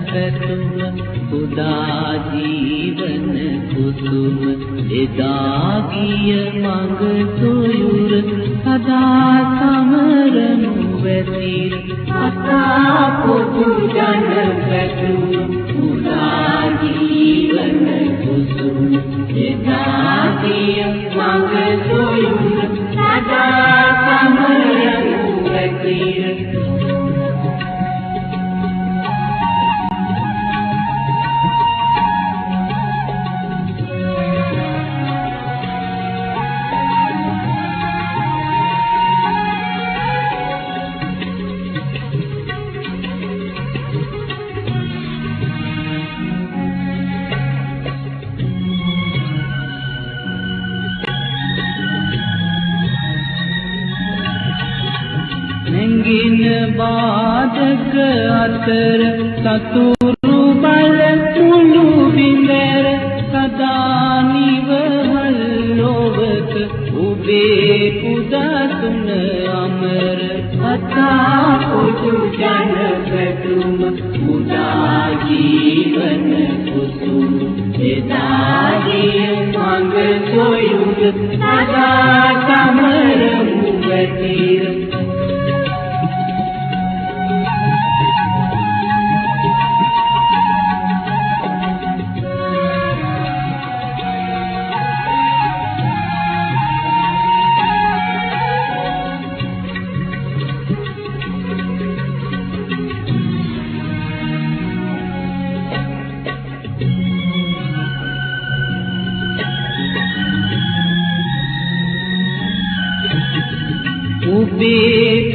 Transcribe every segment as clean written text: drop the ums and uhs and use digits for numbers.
පැතුම උදා ජීවන කුසුම එදා ගිය මඟ සොයුර සදා සමරනු වැතිර අතා පොදු ජන පැතුම උදා ජීවන කුසුම එදා ගිය මඟ සොයුර සදා සමරනු වැතිර बादक अतर सतुरु बल मुलु बिंदर सदा निवहल्लोवत उबे पुदसुन अमर अता पुजु जन पेटुम उदा जीवन कुसुम एदागिय मंग सोयुग सदा समर मुवतीर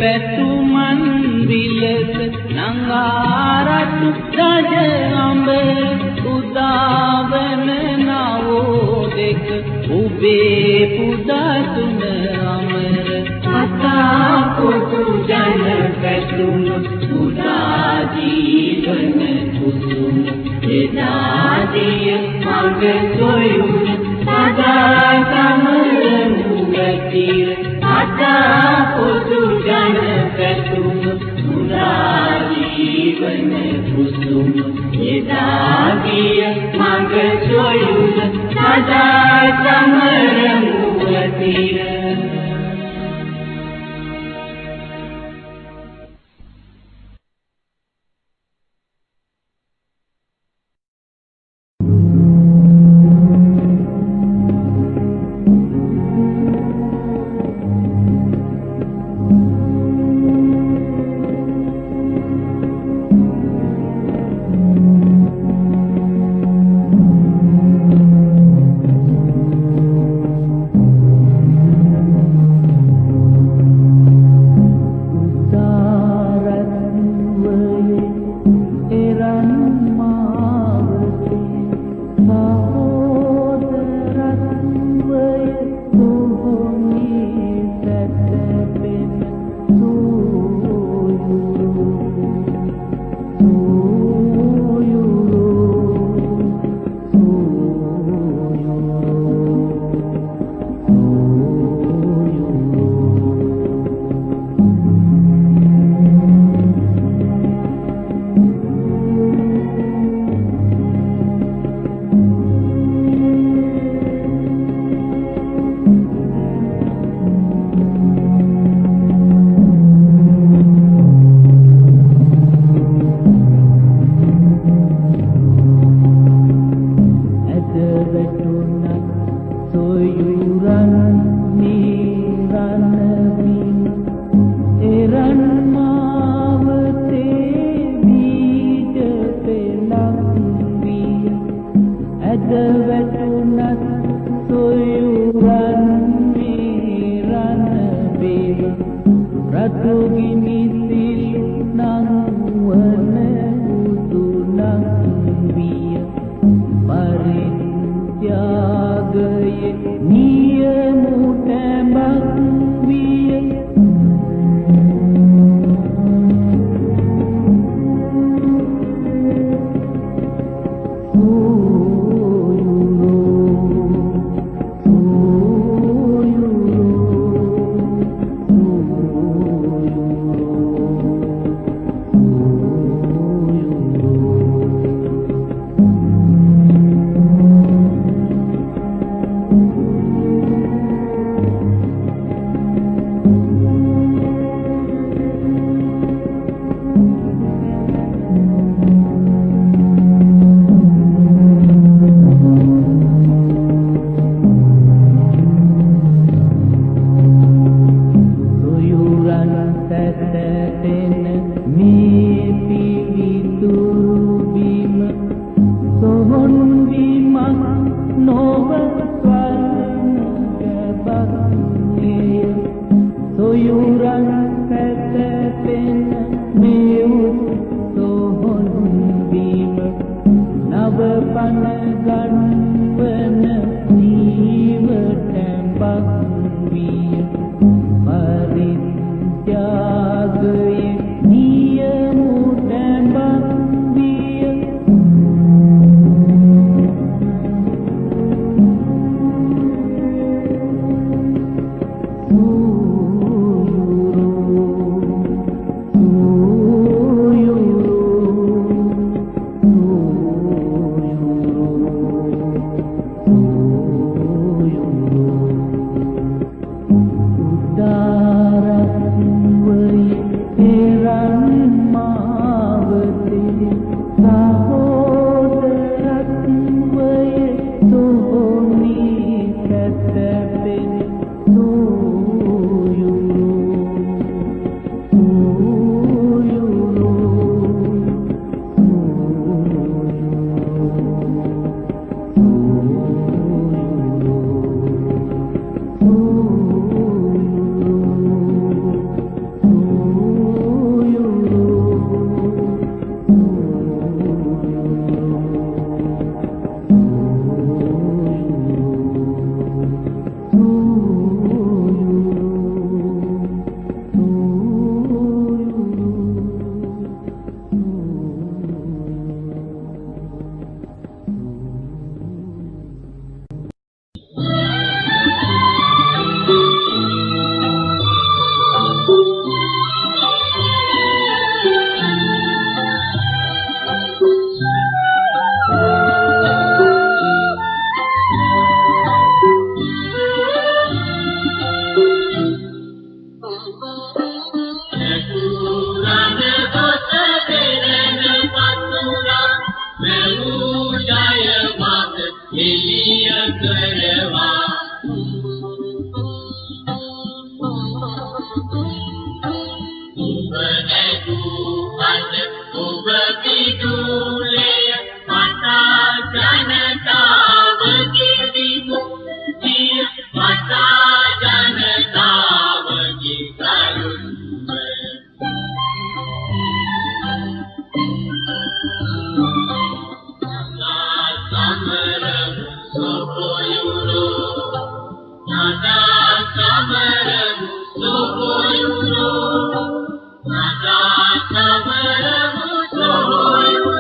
පැතුමන් විලස නංගාරතු රජ අඹර උදාවන නවෝ දෙක උබේ පුදසුන අමර අතා පොදු ජන පැතුම උදා ජීවන කුසුම එදා දිය මඟ සොයුන සදා සමරනු වැතිර අතා පොදු ජන පැතුම උදා ජීවන කුසුම එදා ගිය මඟ සොයුන සදා සමරනු වැතිර එළිය කරවා ඔබ නැගූ අද ඔබ පිටුලේ මතා ජනතාවගේ විමුක්තිය මතා ජනතාවගේ කරුණ සමරමු සොහොයුරෝ නදා සමරමු සොහොයුරෝ නදා සමරමු සොහොයුරෝ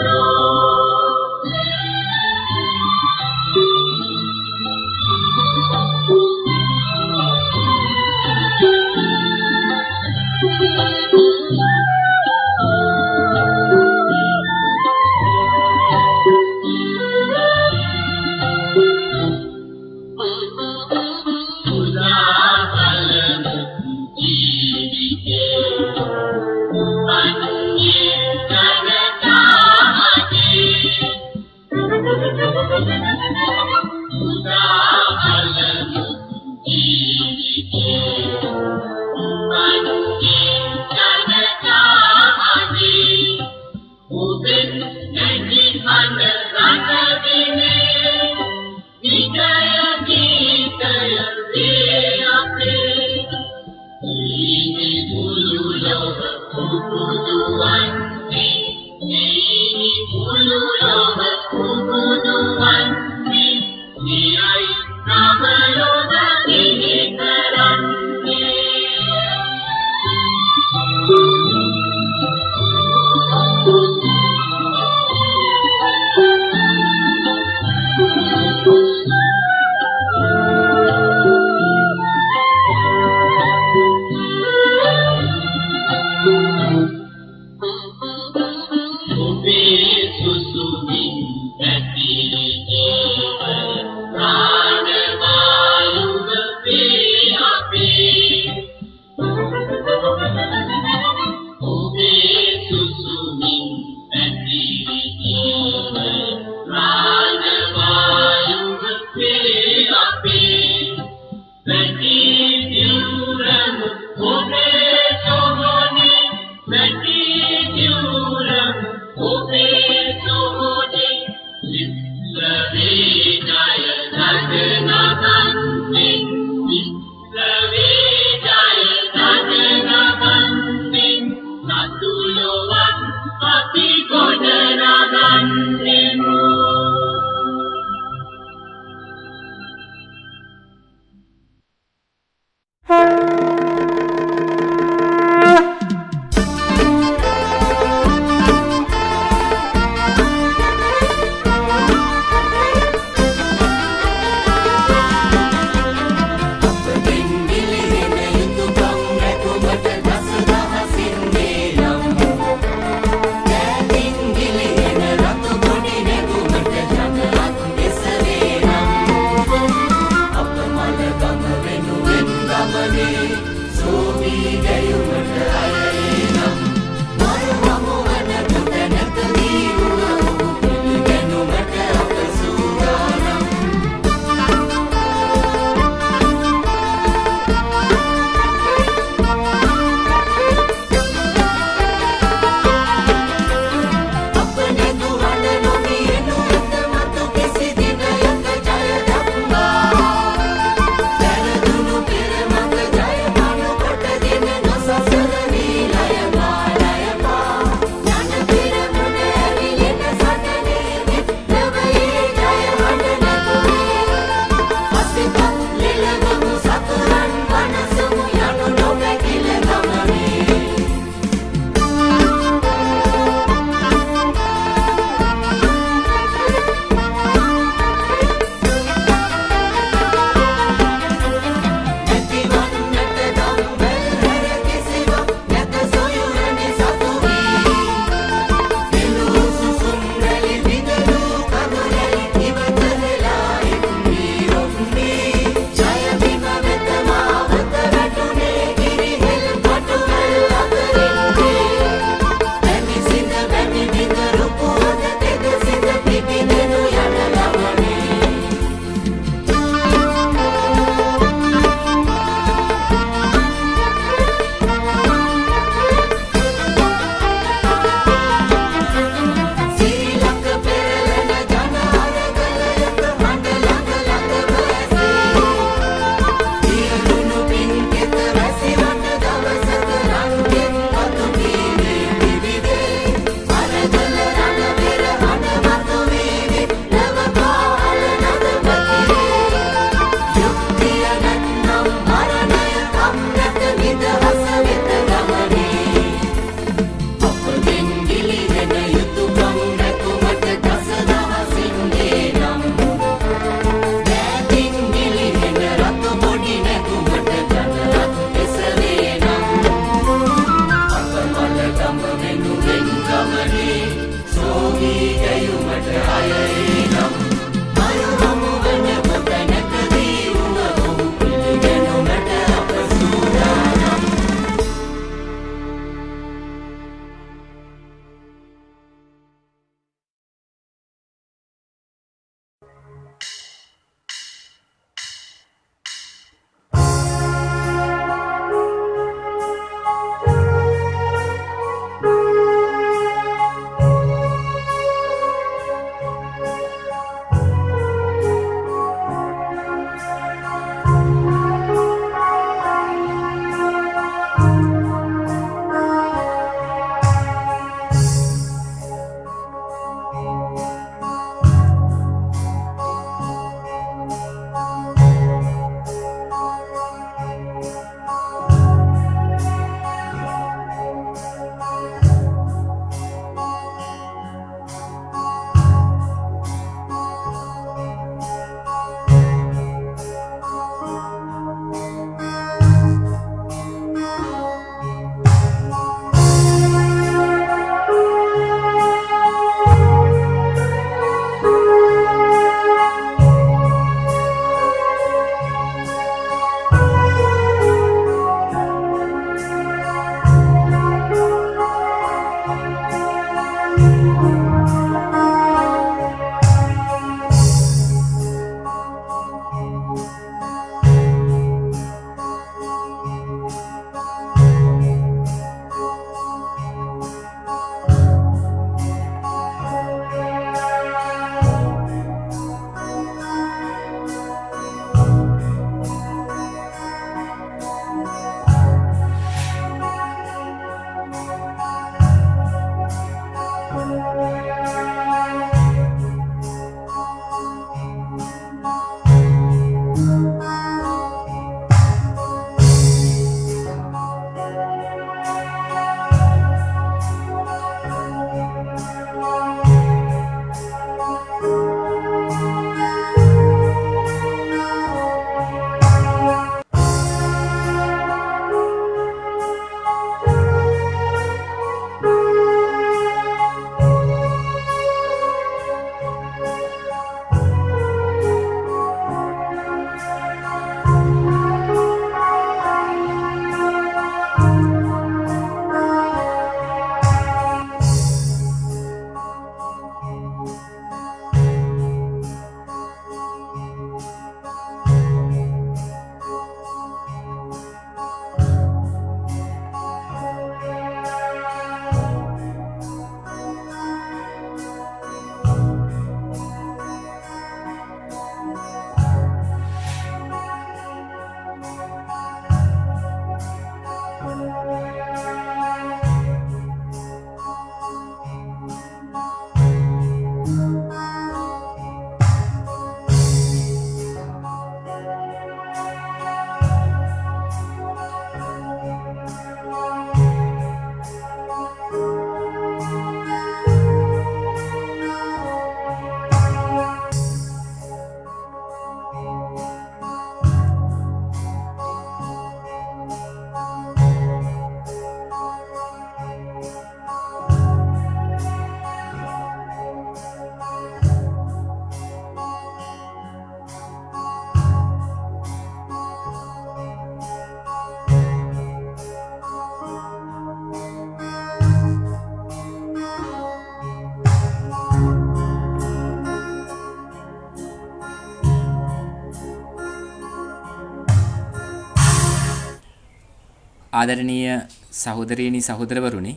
ආදරණීය සහෝදරීනි සහෝදරවරුනි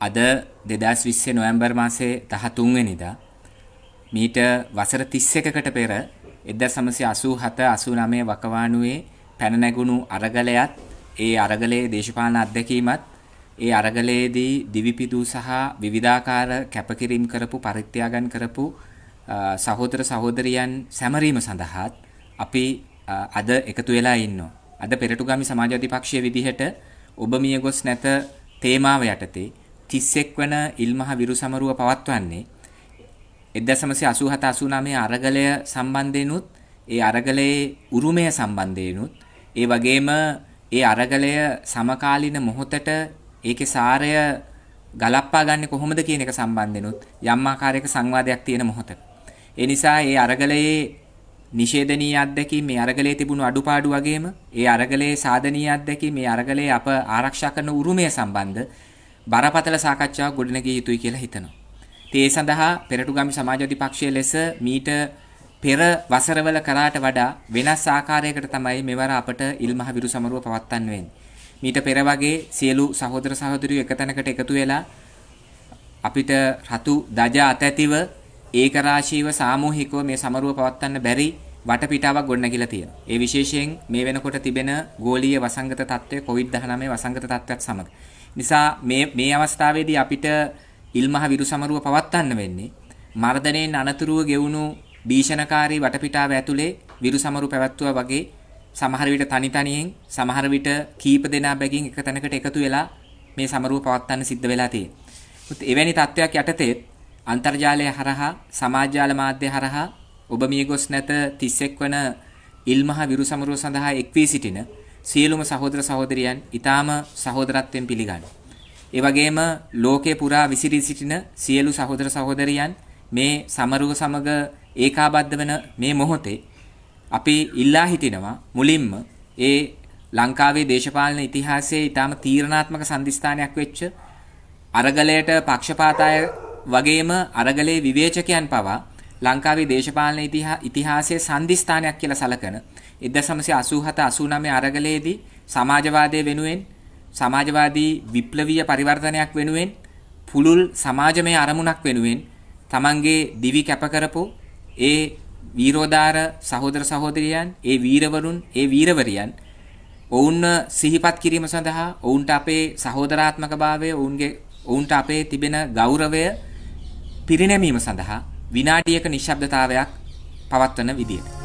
අද 2020 නොවැම්බර් මාසේ 13 වෙනිදා මීට වසර 31කට පෙර 1987-89 වකවානුවේ පැන නැගුණු අරගලයත් ඒ අරගලයේ දේශපාලන අත්දැකීමත් ඒ අරගලයේදී දිවිපිදු සහ විවිධාකාර කැපකිරීම් කරපු පරිත්‍යාගම් කරපු සහෝදර සහෝදරියන් සැමරීම සඳහාත් අපි අද එකතු වෙලා ඉන්නවා. අද පෙරටුගාමි සමාජවාදී පක්ෂයේ විදිහට ඔබ මිය ගොස් නැත තේමාව යටතේ 31 වන ඉල්මහ විරු සමරුව පවත්වන්නේ 1987-89 අරගලය සම්බන්ධයෙන්ුත් ඒ අරගලයේ උරුමය සම්බන්ධයෙන්ුත් ඒ වගේම ඒ අරගලය සමකාලීන මොහොතට ඒකේ සාරය ගලප්පා ගන්න කොහොමද කියන එක සම්බන්ධෙනුත් යම් ආකාරයක සංවාදයක් තියෙන මොහොතක. ඒ නිසා ඒ අරගලයේ නිෂේධනීය අත්දැකීම් මේ අරගලයේ තිබුණු අඩුපාඩු වගේම ඒ අරගලයේ සාධනීය අත්දැකීම් මේ අරගලයේ අප ආරක්ෂා කරන උරුමය සම්බන්ධ බරපතල සාකච්ඡාවක් ගොඩනගිය යුතුයි කියලා හිතනවා. ඒ සඳහා පෙරටුගාමි සමාජවාදී පක්ෂයේ ලෙස මීට පෙර වසරවල කරාට වඩා වෙනස් ආකාරයකට තමයි මෙවර අපට ඉල්මහ විරු සමරුව පවත්වන්න වෙන්නේ. මීට පෙර වගේ සියලු සහෝදර සහෝදරියෝ එක තැනකට එකතු වෙලා අපිට රතු දජ අතැතිව ඒකරාශීව සාමූහිකව මේ සමරුව පවත්වන්න බැරි වටපිටාවක් ගොඩනැගිලා තියෙනවා. ඒ විශේෂයෙන් මේ වෙනකොට තිබෙන ගෝලීය වසංගත තත්ත්වය COVID-19 වසංගත තත්ත්වයක් සමග. නිසා මේ අවස්ථාවේදී අපිට ඉල්මහ විරු සමරුව පවත්වන්න වෙන්නේ මර්ධනයෙන් අනතුරුව ගෙවුණු භීෂණකාරී වටපිටාව ඇතුලේ විරු සමරුව පැවැත්වුවා වගේ සමහර විට තනි තනියෙන් සමහර විට කීප දෙනා බැගින් එක තැනකට එකතු වෙලා මේ සමරුව පවත්වන්න සිද්ධ වෙලා තියෙනවා. එවැනි තත්ත්වයක් යටතේ අන්තර්ජාලය හරහා සමාජ මාධ්‍ය හරහා ඔබ මිය ගොස් නැත 31 වන ඉල්මහ විරු සමරුව සඳහා එක් වී සිටින සියලුම සහෝදර සහෝදරියන් ඊටාම සහෝදරත්වයෙන් පිළිගන්නවා. ඒ වගේම ලෝකේ පුරා විසිරී සිටින සියලු සහෝදර සහෝදරියන් මේ සමරුව සමග ඒකාබද්ධ වෙන මේ මොහොතේ අපි ඉල්ලා හිටිනවා මුලින්ම ඒ ලංකාවේ දේශපාලන ඉතිහාසයේ ඊටාම තීරණාත්මක සම්දිස්ථානයක් වෙච්ච අරගලයට පක්ෂපාතය වගේම අරගලයේ විවේචකයන් පවා ලංකාවේ දේශපාලන ඉතිහාසයේ සම්දිස්ථානයක් කියලා සලකන 1987-89 අරගලයේදී සමාජවාදයේ වෙනුවෙන් සමාජවාදී විප්ලවීය පරිවර්තනයක් වෙනුවෙන් පුළුල් සමාජමය අරමුණක් වෙනුවෙන් තමන්ගේ දිවි කැප කරපු ඒ වීරෝදාර සහෝදර සහෝදරියන් ඒ වීරවරුන් ඒ වීරවරියන් ඔවුන් සිහිපත් කිරීම සඳහා ඔවුන්ට අපේ සහෝදරාත්මකභාවය ඔවුන්ට අපේ තිබෙන ගෞරවය පිරිනැමීම සඳහා විනාඩියක නිශ්ශබ්දතාවයක් පවත්වන විදියට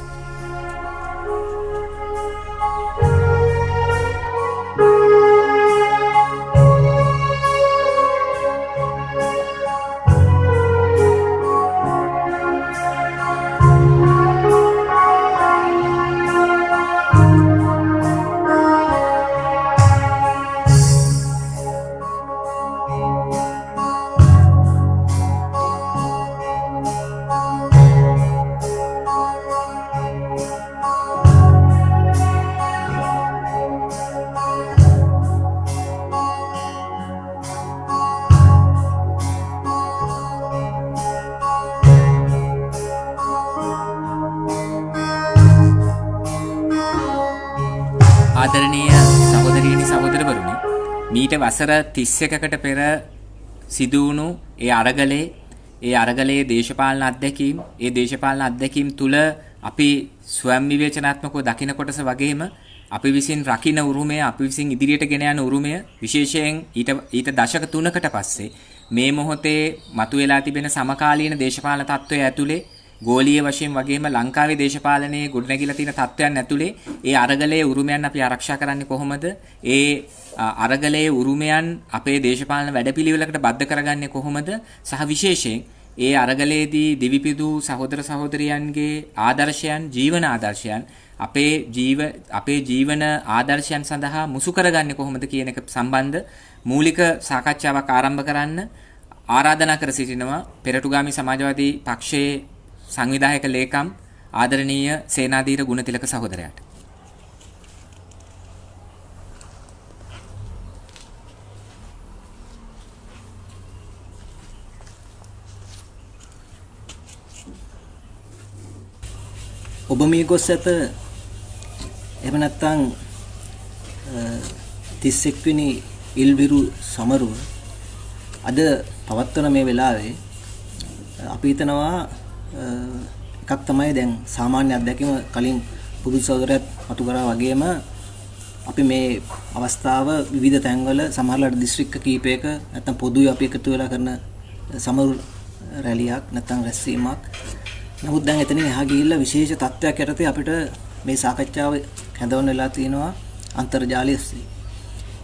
ආදරණීය සහෝදරීනි සහෝදරවරුනි මීට වසර 31කට පෙර සිදු වුණු ඒ අරගලයේ දේශපාලන අත්දැකීම් තුල අපි ස්වයං විවේචනාත්මකව දකින කොටස වගේම අපි විසින් රකින්න උරුමය අපි විසින් ඉදිරියට ගෙන යන උරුමය විශේෂයෙන් ඊට දශක 3කට පස්සේ මේ මොහොතේ මතුවලා තිබෙන සමකාලීන දේශපාලන තත්ත්වය ඇතුලේ ගෝලීය වශයෙන් වගේම ලංකාවේ දේශපාලනයේ ගොඩනැගිලා තියෙන තත්ත්වයන් ඇතුලේ ඒ අරගලයේ උරුමයන් අපි ආරක්ෂා කරන්නේ කොහොමද? ඒ අරගලයේ උරුමයන් අපේ දේශපාලන වැඩපිළිවෙලකට බද්ධ කරගන්නේ කොහොමද? සහ විශේෂයෙන් ඒ අරගලයේදී දිවිපිදු සහෝදර සහෝදරියන්ගේ ආදර්ශයන් ජීවන ආදර්ශයන් අපේ ජීවන ආදර්ශයන් සඳහා මුසු කරගන්නේ කොහොමද කියන එක සම්බන්ධ මූලික සාකච්ඡාවක් ආරම්භ කරන්න ආරාධනා කර සිටිනවා පෙරටුගාමි සමාජවාදී පක්ෂයේ සංවිධායක ලේකම් ආදරණීය සේනාධීර ගුණතිලක සහෝදරයාට. ඔබ මේ ගොස් ඇත එහෙම නැත්නම් 31 වෙනි ඉල්විරු සමරුව අද පවත්වන මේ වෙලාවේ අපි හිතනවා එකක් තමයි දැන් සාමාන්‍ය අත්දැකීම කලින් පුදු සහෝදරයත් අතු කරා වගේම අපි මේ අවස්ථාව විවිධ තැන්වල සමහරවිට දිස්ත්‍රික්ක කීපයක නැත්නම් පොදුයි අපි එකතු වෙලා කරන සමරු රැලියක් නැත්නම් රැස්වීමක්. නමුත් දැන් එතනින් එහා ගිහිල්ලා විශේෂ තත්ත්වයක් යටතේ අපිට මේ සාකච්ඡාව හැදවන්න වෙලා තියෙනවා අන්තර්ජාලය ඔස්සේ.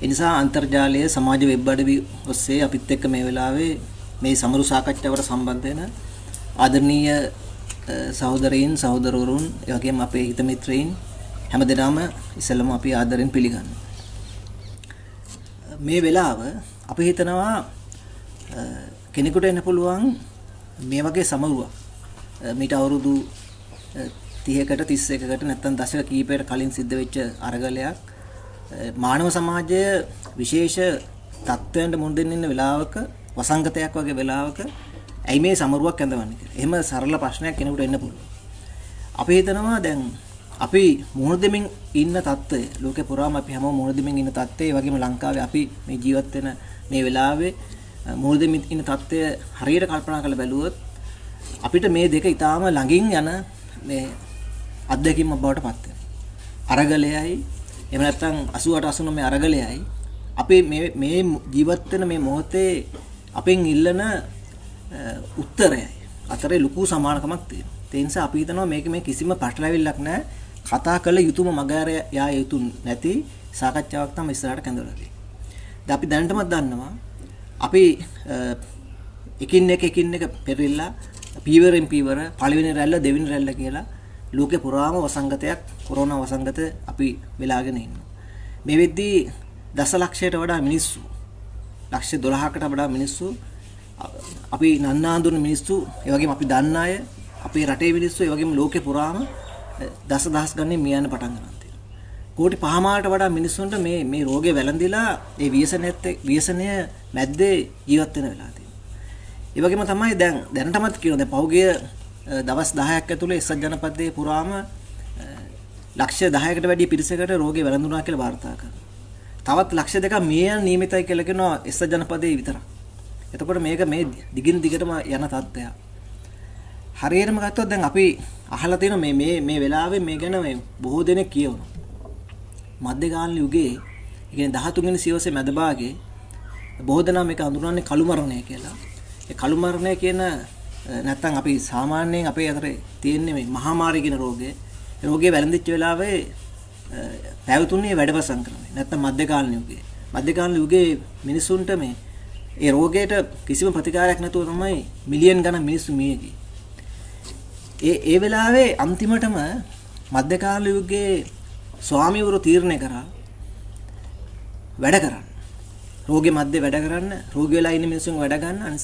ඒ නිසා අන්තර්ජාලයේ සමාජ වෙබ් අඩවි ඔස්සේ අපිත් එක්ක මේ වෙලාවේ මේ සමරු සාකච්ඡාවට සම්බන්ධ වෙන ආදරණීය සහෝදරයින් සහෝදරවරුන් ඒ වගේම අපේ හිත මිත්‍රයින් හැමදෙනාම ඉස්සෙල්ලම අපි ආදරෙන් පිළිගන්නවා. මේ වෙලාව අපි හිතනවා කෙනෙකුට එන්න පුළුවන් මේ වගේ සමරුවක් මීට අවුරුදු 30කට 31කට නැත්නම් දශක කීපයකට කලින් සිද්ධ වෙච්ච අරගලයක් මානව සමාජය විශේෂ තත්ත්වයන්ට මුහුණ දෙන්න ඉන්න වෙලාවක වසංගතයක් වගේ වෙලාවක ඇයි මේ සමරුවක් ඇඳවන්නේ කියලා. එහෙම සරල ප්‍රශ්නයක් කෙනෙකුට එන්න පුළුවන්. අපි හිතනවා දැන් අපි මුහුණ දෙමින් ඉන්න තත්ත්වය ලෝකේ පුරාම අපි හැමෝම මුහුණ දෙමින් ඉන්න තත්ත්වය ඒ වගේම ලංකාවේ අපි මේ ජීවත් වෙන මේ වෙලාවේ මුහුණ දෙමින් ඉන්න තත්ත්වය හරියට කල්පනා කරලා බැලුවොත් අපිට මේ දෙක ඊටාම ළඟින් යන මේ අත්දැකීම් බවට පත් වෙනවා. අරගලයයි එහෙම නැත්නම් 88 89 අරගලයයි අපි මේ ජීවත් වෙන මේ මොහොතේ අපෙන් ඉල්ලන උත්තරයයි අතරේ ලොකු සමානකමක් තියෙනවා. ඒ නිසා අපි හිතනවා මේක මේ කිසිම පටලැවිල්ලක් නැහැ. කතා කළ යුතුම මගහැර යා යුතු නැති සාකච්ඡාවක් තමයි ඉස්සරහට කැඳවලා තියෙන්නේ. දැන් අපි දැනටමත් දන්නවා අපි එකින් එක පෙරilla පීවරෙන් පීවර පළවෙනි රැල්ල දෙවෙනි රැල්ල කියලා ලෝකේ පුරාම වසංගතයක් කොරෝනා වසංගත අපි වෙලාගෙන ඉන්නවා. මේ වෙද්දී දසලක්ෂයට වඩා මිනිස්සු ලක්ෂ 12කට වඩා මිනිස්සු අපි නන්නාඳුන මිනිස්සු ඒ වගේම අපි දන්න අය අපේ රටේ මිනිස්සු ඒ වගේම ලෝකේ පුරාම දසදහස් ගණන් මියන්න පටන් ගන්නවා. කෝටි 5මාරට වඩා මිනිස්සුන්ට මේ රෝගේ වැළඳිලා ඒ ව්‍යසනය මැද්දේ ජීවත් වෙන වෙලා තියෙනවා. ඒ වගේම තමයි දැනටමත් කියනවා දැන් පහුගිය දවස් 10ක් ඇතුළේ එක්සත් ජනපදයේ පුරාම ලක්ෂ 10කට වැඩි පිරිසකට රෝගේ වැළඳුණා කියලා වාර්තා කරනවා. තවත් ලක්ෂ 2ක් මියන් නියමිතයි කියලා කියනවා එක්සත් ජනපදයේ විතරක්. එතකොට මේක මේ දිගින් දිගටම යන තත්ත්වයක්. හරියටම ගත්තොත් දැන් අපි අහලා තියෙන මේ වෙලාවේ මේ ගැන මේ බොහෝ දෙනෙක් කියවනවා. මධ්‍යකාලීන යුගයේ ඒ කියන්නේ 13 වෙනි සියවසේ මැද භාගයේ බොහෝ දෙනා මේක හඳුනන්නේ කළු මරණය කියලා. ඒ කළු මරණය කියන නැත්තම් අපි සාමාන්‍යයෙන් අපේ අතරේ තියෙන්නේ මේ මහාමාරී කියන රෝගය. ඒ රෝගේ වැළඳිච්ච වෙලාවේ පැවතුනේ වැඩවසම් කරනවා. නැත්තම් මධ්‍යකාලීන යුගයේ. මධ්‍යකාලීන යුගයේ මිනිසුන්ට මේ ඒ රෝගයට කිසිම ප්‍රතිකාරයක් නැතුව තමයි මිලියන් ගණන් මිනිස්සු මිය ගියේ. ඒ වෙලාවේ අන්තිමටම මධ්‍යකාලීන යුගයේ ස්වාමීවරු තීරණය කරා වැඩ කරන්න. රෝගේ මැද්දේ වැඩ කරන්න, රෝගී වෙලා ඉන්න මිනිස්සුන් වැඩ ගන්න.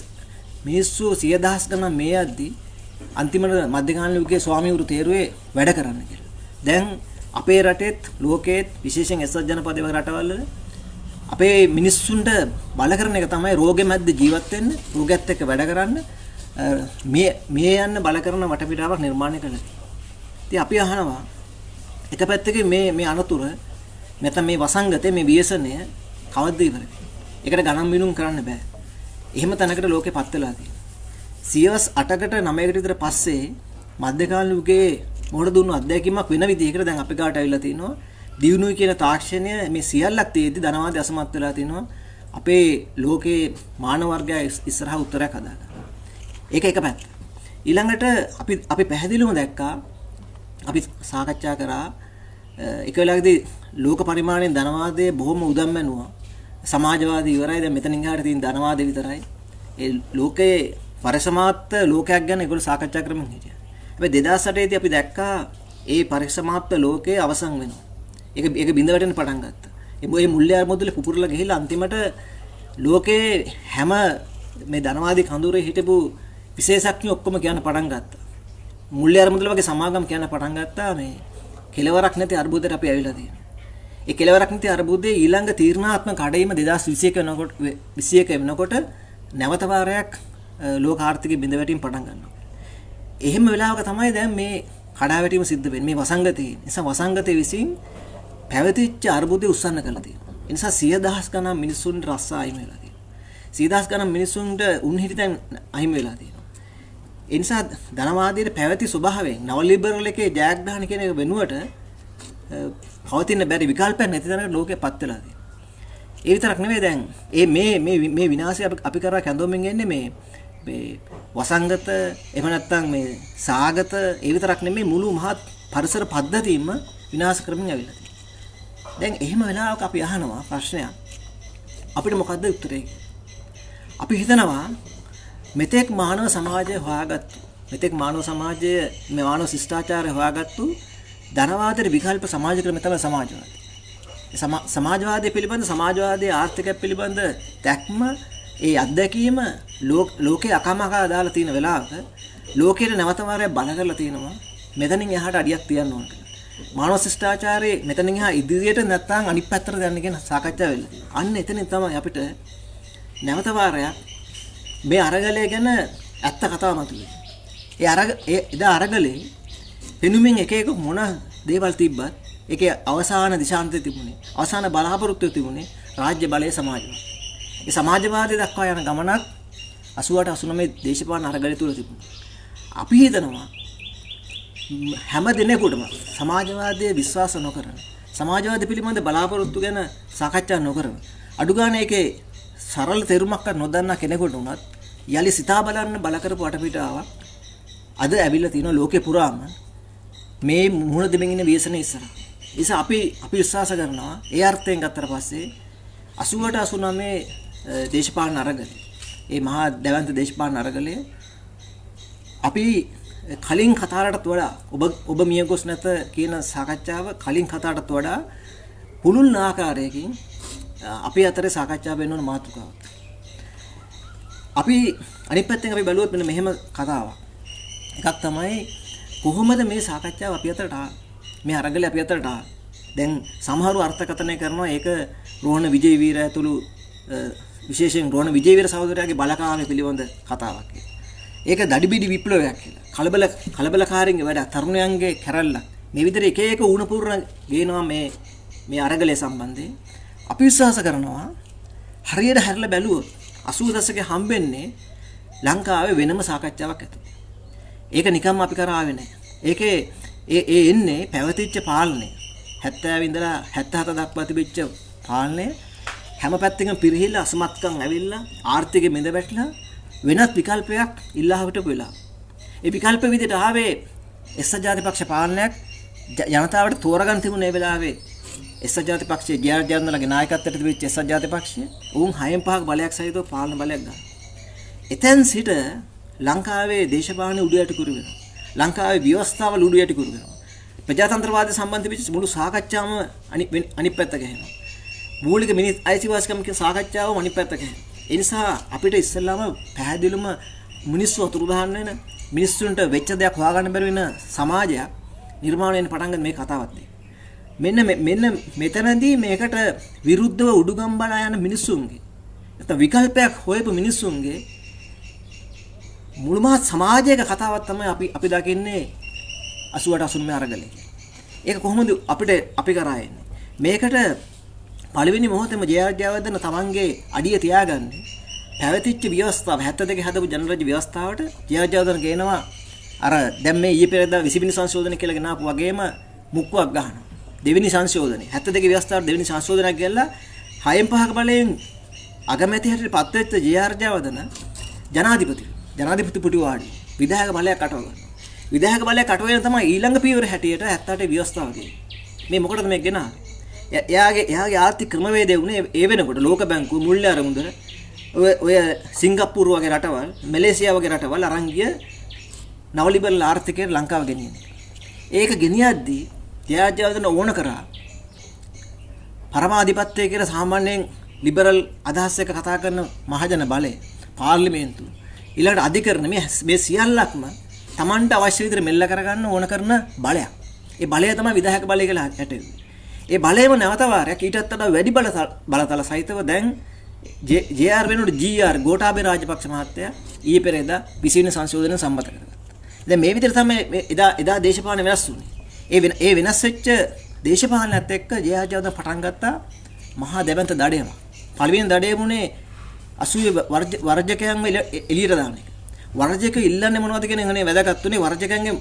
මිනිස්සු 100,000 ගණන් මේ යද්දි අන්තිමට මධ්‍යකාලීන යුගයේ ස්වාමීවරු තීරුවේ වැඩ කරන්න කියලා. දැන් අපේ රටෙත් ලෝකෙත් විශේෂයෙන් එක්සත් ජනපදයේ වගේ රටවල් වල අපේ මිනිස්සුන්ට බල කරන එක තමයි රෝගේ මැද්දේ ජීවත් වෙන්න, රෝගයත් එක්ක වැඩ කරන්න මේ යන්න බල කරන වටපිටාවක් නිර්මාණය කළා. ඉතින් අපි අහනවා එක පැත්තකින් මේ අනතුර නැත්නම් මේ වසංගතේ මේ ව්‍යසනය කවද්ද ඉවර වෙන්නේ? ඒකට ගණන් බිනුම් කරන්න බෑ. එහෙම තැනකට ලෝකෙ පත් වෙලා තියෙනවා. සියවස් 8කට 9කට විතර පස්සේ මධ්‍යකාලීන යුගයේ මොහොත දුන්නු අත්දැකීමක් වෙන විදිහකට දැන් අපි කාට ඇවිල්ලා තිනවා. දියුණුවයි කියන තාක්ෂණය මේ සියල්ලක් තියෙද්දි ධනවාදී අසමත් වෙලා තිනවා. අපේ ලෝකේ මානව වර්ගය ඉස්සරහා උත්තරයක් හදාගන්න. ඒක එක පැත්ත. ඊළඟට අපි පැහැදිලිවම දැක්කා අපි සාකච්ඡා කරා එක වෙලාවකදී ලෝක පරිමාණයෙන් ධනවාදයේ බොහොම උදම්මැනුවා. සමාජවාදී ඉවරයි දැන් මෙතනින් එහාට තියෙන ධනවාදය විතරයි. ඒ ලෝකයේ පරිසමාප්ත ලෝකයක් ගැන ඒගොල්ලෝ සාකච්ඡා කරමින් හිටියා. හැබැයි 2008 දී අපි දැක්කා ඒ පරිසමාප්ත ලෝකයේ අවසන් වෙනවා. ඒක බිඳ වැටෙන්න පටන් ගත්තා. ඒ මුල්‍ය අරමුදල පුපුරලා ගිහිල්ලා අන්තිමට ලෝකයේ හැම මේ ධනවාදී කඳුරේ හිටපු විශේෂඥයෝ ඔක්කොම කියන්න පටන් ගත්තා. මුල්‍ය අරමුදල වගේ සමාගම් කියන්න පටන් ගත්තා මේ කෙලවරක් නැති අර්බුදයට අපි ඇවිල්ලා තියෙනවා. ඒ කෙලවරක් නැති අර්බුදයේ ඊළඟ තීරණාත්මක කඩයිම 2021 වෙනකොට නැවත වාරයක් ලෝක ආර්ථිකය බිඳ වැටීම පටන් ගන්නවා. එහෙම වෙලාවක තමයි දැන් මේ කඩාවැටීම සිද්ධ වෙන්නේ මේ වසංගතයේ. නිසා වසංගතයේ විසින් පැවතිච්ච අර්බුදය උස්සන්න කළා තියෙනවා. ඒ නිසා 100,000 ගණන් මිනිස්සුන්ට රස්සා අයින් වෙලා තියෙනවා. 100,000 ගණන් මිනිස්සුන්ට උන් හිටි දැන් අයින් වෙලා තියෙනවා. ඒ නිසා ධනවාදයේ පැවති ස්වභාවයෙන් නව ලිබරල් එකේ ජයග්‍රහණ කියන එක වෙනුවට පවතින බැරි විකල්පයක් නැති තරමට ලෝකෙ පත් වෙලා තියෙනවා. ඒ විතරක් නෙවෙයි දැන් මේ විනාශය අපි කරා කැඳවමින් එන්නේ මේ වසංගත එහෙම නැත්නම් මේ සාගත ඒ විතරක් නෙමෙයි මුළු මහත් පරිසර පද්ධතියම විනාශ කරමින් ඇවිල්ලා තියෙනවා. දැන් එහෙම වෙලාවක අපි අහනවා ප්‍රශ්නයක්. අපිට මොකද්ද උත්තරේ? අපි හිතනවා මෙතෙක් මානව සමාජය හොයාගත්තු මෙතෙක් මානව සමාජය මේ මානව ශිෂ්ටාචාරය හොයාගත්තු ධනවාදයේ විකල්ප සමාජ ක්‍රම තමයි සමාජවාදී. සමාජවාදය පිළිබඳ සමාජවාදයේ ආර්ථිකය පිළිබඳ දැක්ම ඒ අත්දැකීම ලෝකේ අකමකා දාලා තියෙන වෙලාවක ලෝකෙට නැවත වාරයක් බල කරලා තියෙනවා මෙතනින් එහාට අඩියක් තියන්න ඕන කියලා. මානව ශිෂ්ටාචාරයේ මෙතනින් එහා ඉදිරියට නැත්නම් අනිත් පැත්තට යන්න කියන සාකච්ඡා වෙලා. අන්න එතනින් තමයි අපිට නැවත වාරයක් මේ අරගලය ගැන ඇත්ත කතාව මතුවේ. ඒ එදා අරගලේ පෙනුමින් එක මොන දේවල් තිබ්බත් ඒකේ අවසාන දිශාන්තය තිබුණේ. අවසාන බලාපොරොත්තුව තිබුණේ රාජ්‍ය බලයේ සමාජවාදය. ඒ සමාජවාදය දක්වා යන ගමනක් 88 89 දේශපාලන අරගලය තුල තිබුණා. අපි හිතනවා හැම දිනෙකටම සමාජවාදයේ විශ්වාස නොකරන සමාජවාද පිළිබඳ බලාපොරොත්තු ගැන සාකච්ඡා නොකරන අඩු ගන්න එකේ සරල තේරුමක් නොදන්නා කෙනෙකුට උනත් යලි සිතා බලන්න බල කරපු වටපිටාවක් අද ඇවිල්ලා තියෙනවා ලෝකේ පුරාම මේ මුහුණ දෙමින් ඉන්න ව්‍යසනයේ ඉස්සරහ. ඒ නිසා අපි විශ්වාස කරනවා ඒ අර්ථයෙන් ගත්තට පස්සේ 88 89 දේශපාලන අරගලය ඒ මහා දැවැන්ත දේශපාලන අරගලය අපි කලින් කතාවටත් වඩා ඔබ මියගොස් නැත කියන සාකච්ඡාව කලින් කතාවටත් වඩා පුළුල් ආකාරයකින් අපි අතරේ සාකච්ඡා වෙන්න ඕන මාතෘකාවක්. අපි අනිත් පැත්තෙන් අපි බැලුවොත් මෙන්න මෙහෙම කතාවක්. එකක් තමයි කොහොමද මේ සාකච්ඡාව අපි අතරට මේ අරගලය අපි අතරට දැන් සමහරව අර්ථකථනය කරනවා ඒක රෝහණ විජේවීර ඇතුළු විශේෂයෙන් රෝහණ විජේවීර සහෝදරයාගේ බලකාමය පිළිබඳ කතාවක්. ඒක දඩිබිඩි විප්ලවයක් කියලා. කලබලකාරීන්ගේ වැඩ තරුණයන්ගේ කැරල්ලක්. මේ විදිහට එක ඌණ පුරන ගේනවා මේ අරගලය සම්බන්ධයෙන්. අපි විශ්වාස කරනවා හරියට හැරලා බැලුවොත් 80 දශකයේ හම්බෙන්නේ ලංකාවේ වෙනම සාකච්ඡාවක් ඇතුළේ. ඒක නිකම්ම අපි කරා ආවේ නැහැ. ඒකේ ඒ එන්නේ පැවතිච්ච පාලනය. 70 ඉඳලා 77 දක්වා තිබිච්ච පාලනය හැම පැත්තකින්ම පිරිහිලා අසමත්කම් ඇවිල්ලා ආර්ථිකෙ මෙඳ වැටලා වෙනත් විකල්පයක් ඉල්ලා හිටපු වෙලාව. ඒ විකල්ප විදිහට ආවේ එක්සත් ජාතිපක්ෂ පාලනයක් ජනතාවට තෝරගන්න තිබුණේ ඒ වෙලාවේ එක්සත් ජාතිපක්ෂයේ ජයජයන්දලගේ නායකත්වයට තිබිච්ච එක්සත් ජාතිපක්ෂය උන් 6න් 5ක බලයක් සහිතව පාලන බලයක් ගන්නවා. එතෙන් සිට ලංකාවේ දේශපාලන උඩු යටි කුරු වෙනවා. ලංකාවේ ව්‍යවස්ථාවල උඩු යටි කුරු වෙනවා. ප්‍රජාතන්ත්‍රවාද සම්බන්ධ වෙච්ච මුළු සාකච්ඡාවම අනිත් පැත්තක හැෙනවා. මූලික මිනිස් අයිතිවාසිකම් කියන සාකච්ඡාවම අනිත් පැත්තක හැෙනවා. ඒ නිසා අපිට ඉස්සෙල්ලාම පැහැදිලිවම මිනිස්සු අතුරු දාන්න වෙන මිනිස්සුන්ට වෙච්ච දෙයක් හොයාගන්න බැරි වෙන සමාජයක් නිර්මාණය වෙන්න පටන් ගන්න මේ කතාවත් එක්ක. මෙන්න මෙතනදී මේකට විරුද්ධව උඩුගම් බලා යන මිනිස්සුන්ගේ නැත්නම් විකල්පයක් හොයපු මිනිස්සුන්ගේ මුළුමහත් සමාජයක කතාවක් තමයි අපි දකින්නේ 88 89 අරගලේ. ඒක කොහොමද අපි කරා එන්නේ? මේකට පළවෙනි මොහොතේම ජයජයවර්ධන තමන්ගේ අඩිය තියාගන්නේ පැවතිච්ච ව්‍යවස්ථාව 72 හදපු ජනරාජ්‍ය ව්‍යවස්ථාවට ජයජයවර්ධන කියනවා අර දැන් මේ ඊයේ පෙරේදා 20 වෙනි සංශෝධනය කියලා ගෙනාපු වගේම මුක්කුවක් ගහනවා. දෙවෙනි සංශෝධනය 72 ව්‍යවස්ථාවට දෙවෙනි සංශෝධනයක් ගියලා 6න් 5ක බලයෙන් අගමැති හැටියට පත් වෙච්ච ජයජයවර්ධන ජනාධිපති පුටුවාඩි විධායක බලයක් අටව ගන්නවා. විධායක බලයක් අටවගෙන තමයි ඊළඟ පියවර හැටියට 78 ව්‍යවස්ථාව තියෙන්නේ. මේ මොකටද මේ ගෙනාවේ? එයාගේ ආර්ථික ක්‍රමවේදය උනේ ඒ වෙනකොට ලෝක බැංකුව මුල්‍ය අරමුදල ඔය සිංගප්පූරු වගේ රටවල් මැලේසියා වගේ රටවල් අරන් ගිය නවලිබරල් ආර්ථිකයට ලංකාව ගෙනියන්නේ. ඒක ගෙනියද්දී ජයජයවර්ධන ඕන කරා පරමාධිපත්‍ය කියලා සාමාන්‍යයෙන් ලිබරල් අදහස් එක කතා කරන මහජන බලය පාර්ලිමේන්තුව ඊළඟට අධිකරණ මේ සියල්ලක්ම Tamanට අවශ්‍ය විදිහට මෙල්ල කරගන්න ඕන කරන බලයක්. ඒ බලය තමයි විධායක බලය කියලා හැටෙන්නේ. ඒ බලයම නැවත වාරයක් ඊටත් වඩා වැඩි බලතල සහිතව දැන් JR වෙනුවට GR ගෝඨාභය රාජපක්ෂ මහත්තයා ඊයේ පෙරේදා 20 වෙනි සංශෝධනය සම්මත කරගත්තා. දැන් මේ විදිහට තමයි එදා දේශපාලන වෙනස් වුනේ. ඒ වෙනස් වෙච්ච දේශපාලනයත් එක්ක ජයජයවර්ධන පටන් ගත්තා මහා දැවැන්ත දඩයම. පළවෙනි දඩයම උනේ අසූය වර්ජකයන්ව එළියට දාන එක. වර්ජක ඉල්ලන්නේ මොනවද කියන එකනේ වැදගත් උනේ වර්ජකයන්ගේ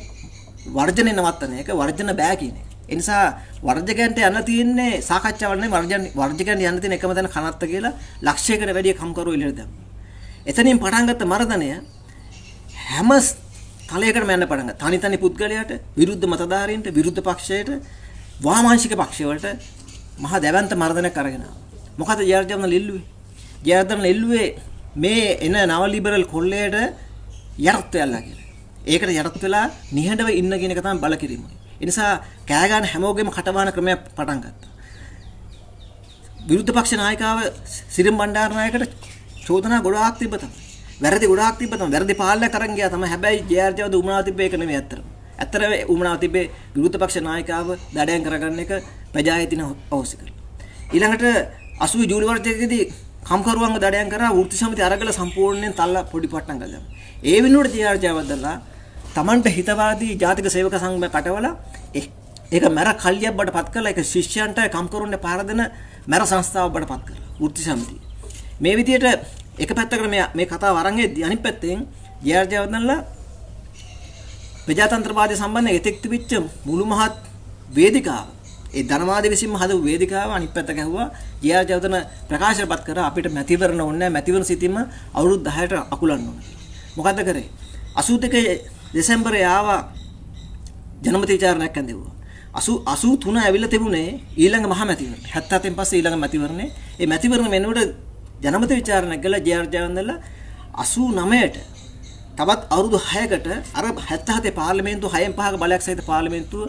වර්ජනේ නවත්තන එක වර්ජන බෑ කියන එක. ඒ නිසා වර්ජකයන්ට යන්න තියෙන්නේ සාකච්ඡාවක් නෙවෙයි වර්ජකයන්ට යන්න තියෙන එකම තැන කනත්ත කියලා ලක්ෂයකට වැඩි කම්කරු එළියට දැම්මා. එතනින් පටන් ගත්ත මර්ධනය හැම තලයකටම යන්න පටන් ගත්තා. තනි පුද්ගලයාට, විරුද්ධ මතධාරීන්ට, විරුද්ධ පක්ෂයට, වාමාංශික පක්ෂවලට මහා දැවැන්ත මර්ධනයක් අරගෙන ආවා. මොකද ජයවර්ධන ලිල්ලුවේ? ජයවර්ධන ලිල්ලුවේ මේ එන නව ලිබරල් කොල්ලයට යටත් වෙලා කියලා. ඒකට යටත් වෙලා නිහඬව ඉන්න කියන එක තමයි බල කිරීම. ඒ නිසා කෑ ගන්න හැමෝගෙම කටවහන ක්‍රමයක් පටන් ගත්තා. විරුද්ධ පක්ෂ නායකව සිරිම් බණ්ඩාරනායකට චෝදනා ගොඩාක් තිබ්බ තමයි. වැරදි ගොඩාක් තිබ්බ තමයි. වැරදි පාලනයක් අරන් ගියා තමයි. හැබැයි ජයර්ජවද උමනාව තිබ්බේ ඒක නෙමෙයි ඇත්තටම. ඇත්තටම උමනාව තිබ්බේ විරුද්ධ පක්ෂ නායකව දඩයන් කරගන්න එක ප්‍රජාහිතින අවශ්‍ය කරලා. ඊළඟට 80 ජූලි වර්ෂයේදී කම්කරුවන්ව දඩයන් කරා වෘත්ති සමිති අරගල සම්පූර්ණයෙන් තල්ලා පොඩි පට්ටම් ගත්තා. ඒ වෙනුවට ජයර්ජවදලා තමන්ට හිතවාදී ජාතික සේවක සංඝය කටවලා ඒක මර කල්ලියක් බඩ පත් කරලා ඒක ශිෂ්‍යයන්ට කම්කරුවන්ට පාර දෙන මර සංස්ථාවක් බඩ පත් කරලා වෘත්ති සමිතිය. මේ විදියට එක පැත්තකට මේ කතාව අරන් එද්දී අනිත් පැත්තෙන් ජයර්ජවදනලා ප්‍රජාතන්ත්‍රවාදී සම්බන්ධයෙන් එතෙක් තිබිච්ච මුළු මහත් වේදිකාව ඒ ධනවාදී විසින්ම හදපු වේදිකාව අනිත් පැත්ත ගැහුවා. ජයර්ජවදන ප්‍රකාශපත් කරා අපිට මැතිවරණ ඕනේ නැහැ. මැතිවරණ සිටීම අවුරුදු 10ට අකුලන්න ඕනේ. මොකද්ද කරේ? 82 දෙසැම්බරේ ආවා ජනමත විචාරණයක් ඇඳෙව්වා. 83 ඇවිල්ලා තිබුණේ ඊළඟ මහ මැතිවරණ. 77න් පස්සේ ඊළඟ මැතිවරණේ. ඒ මැතිවරණ වෙනුවට ජනමත විචාරණයක් කළා ජයර්ජවදනලා 89ට තවත් අවුරුදු 6කට අර 77 පාර්ලිමේන්තුව 6න් 5ක බලයක් සහිත පාර්ලිමේන්තුව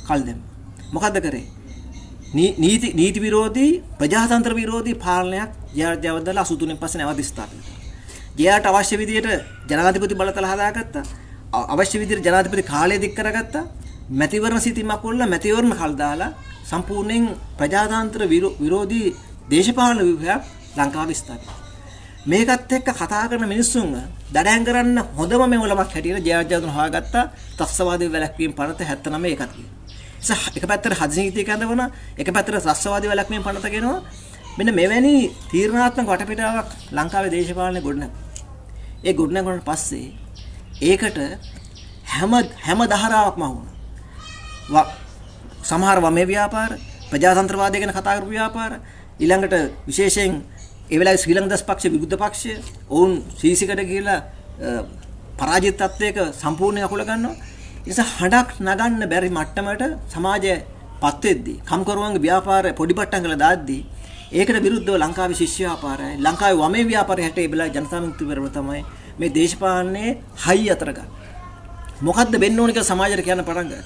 කල් දැම්මා. මොකද්ද කරේ? නීති විරෝධී ප්‍රජාතන්ත්‍ර විරෝධී පාලනයක් ජයර්ජවදනලා 83න් පස්සේ නැවත ස්ථාපිත කළා. ජයාට අවශ්‍ය විදියට ජනාධිපති බලතල හදාගත්තා. අවශ්‍ය විදියට ජනාධිපති කාලය දික් කරගත්තා. මැතිවරණ සිටීමක් වුණා. මැතිවරණ කල් දාලා සම්පූර්ණයෙන් ප්‍රජාතන්ත්‍ර විරෝධී දේශපාලන විභාගයක් ලංකාවේ ස්ථාපිත. මේකත් එක්ක කතා කරන මිනිස්සුන්ව දඩයන් කරන්න හොඳම මෙවලමක් හැටියට ජයර්ජවදන හොයාගත්තා. ත්‍රස්තවාදී වැළැක්වීම පනත 79 එකක් තියෙනවා. එක පැත්තට හදිසිනීතිය කැඳවන, එක පැත්තට ත්‍රස්තවාදී වැළැක්වීම පනත ගෙනවා. මෙන්න මෙවැනි තීරණාත්මක වටපිටාවක් ලංකාවේ දේශපාලනේ ගොඩනැගුණා. ඒ ගොඩනැගුණාට පස්සේ ඒකට හැම දහරාවක්ම වුණා. සමහර වමේ ව්‍යාපාර, ප්‍රජාතන්ත්‍රවාදය ගැන කතා කරපු ව්‍යාපාර, ඊළඟට විශේෂයෙන් ඒ වෙලාවේ ශ්‍රී ලංකා දස් පක්ෂ විරුද්ධ පක්ෂය ඔවුන් සීසිකට ගිහිලා පරාජිත තත්වයක සම්පූර්ණයෙන් අකුල ගන්නවා. ඒ නිසා හඬක් නගන්න බැරි මට්ටමට සමාජය පත් වෙද්දී කම්කරුවන්ගේ ව්‍යාපාර පොඩි පට්ටම් කරලා දාද්දී ඒකට විරුද්ධව ලංකාවේ ශිෂ්‍ය ව්‍යාපාරය, ලංකාවේ වමේ ව්‍යාපාරය හැට ඒ වෙලාවේ ජනතා විමුක්ති පෙරමුණ තමයි මේ දේශපාලනයේ හයි අතර ගන්න. මොකද්ද වෙන්න ඕන කියලා සමාජයට කියන්න පටන් ගන්න.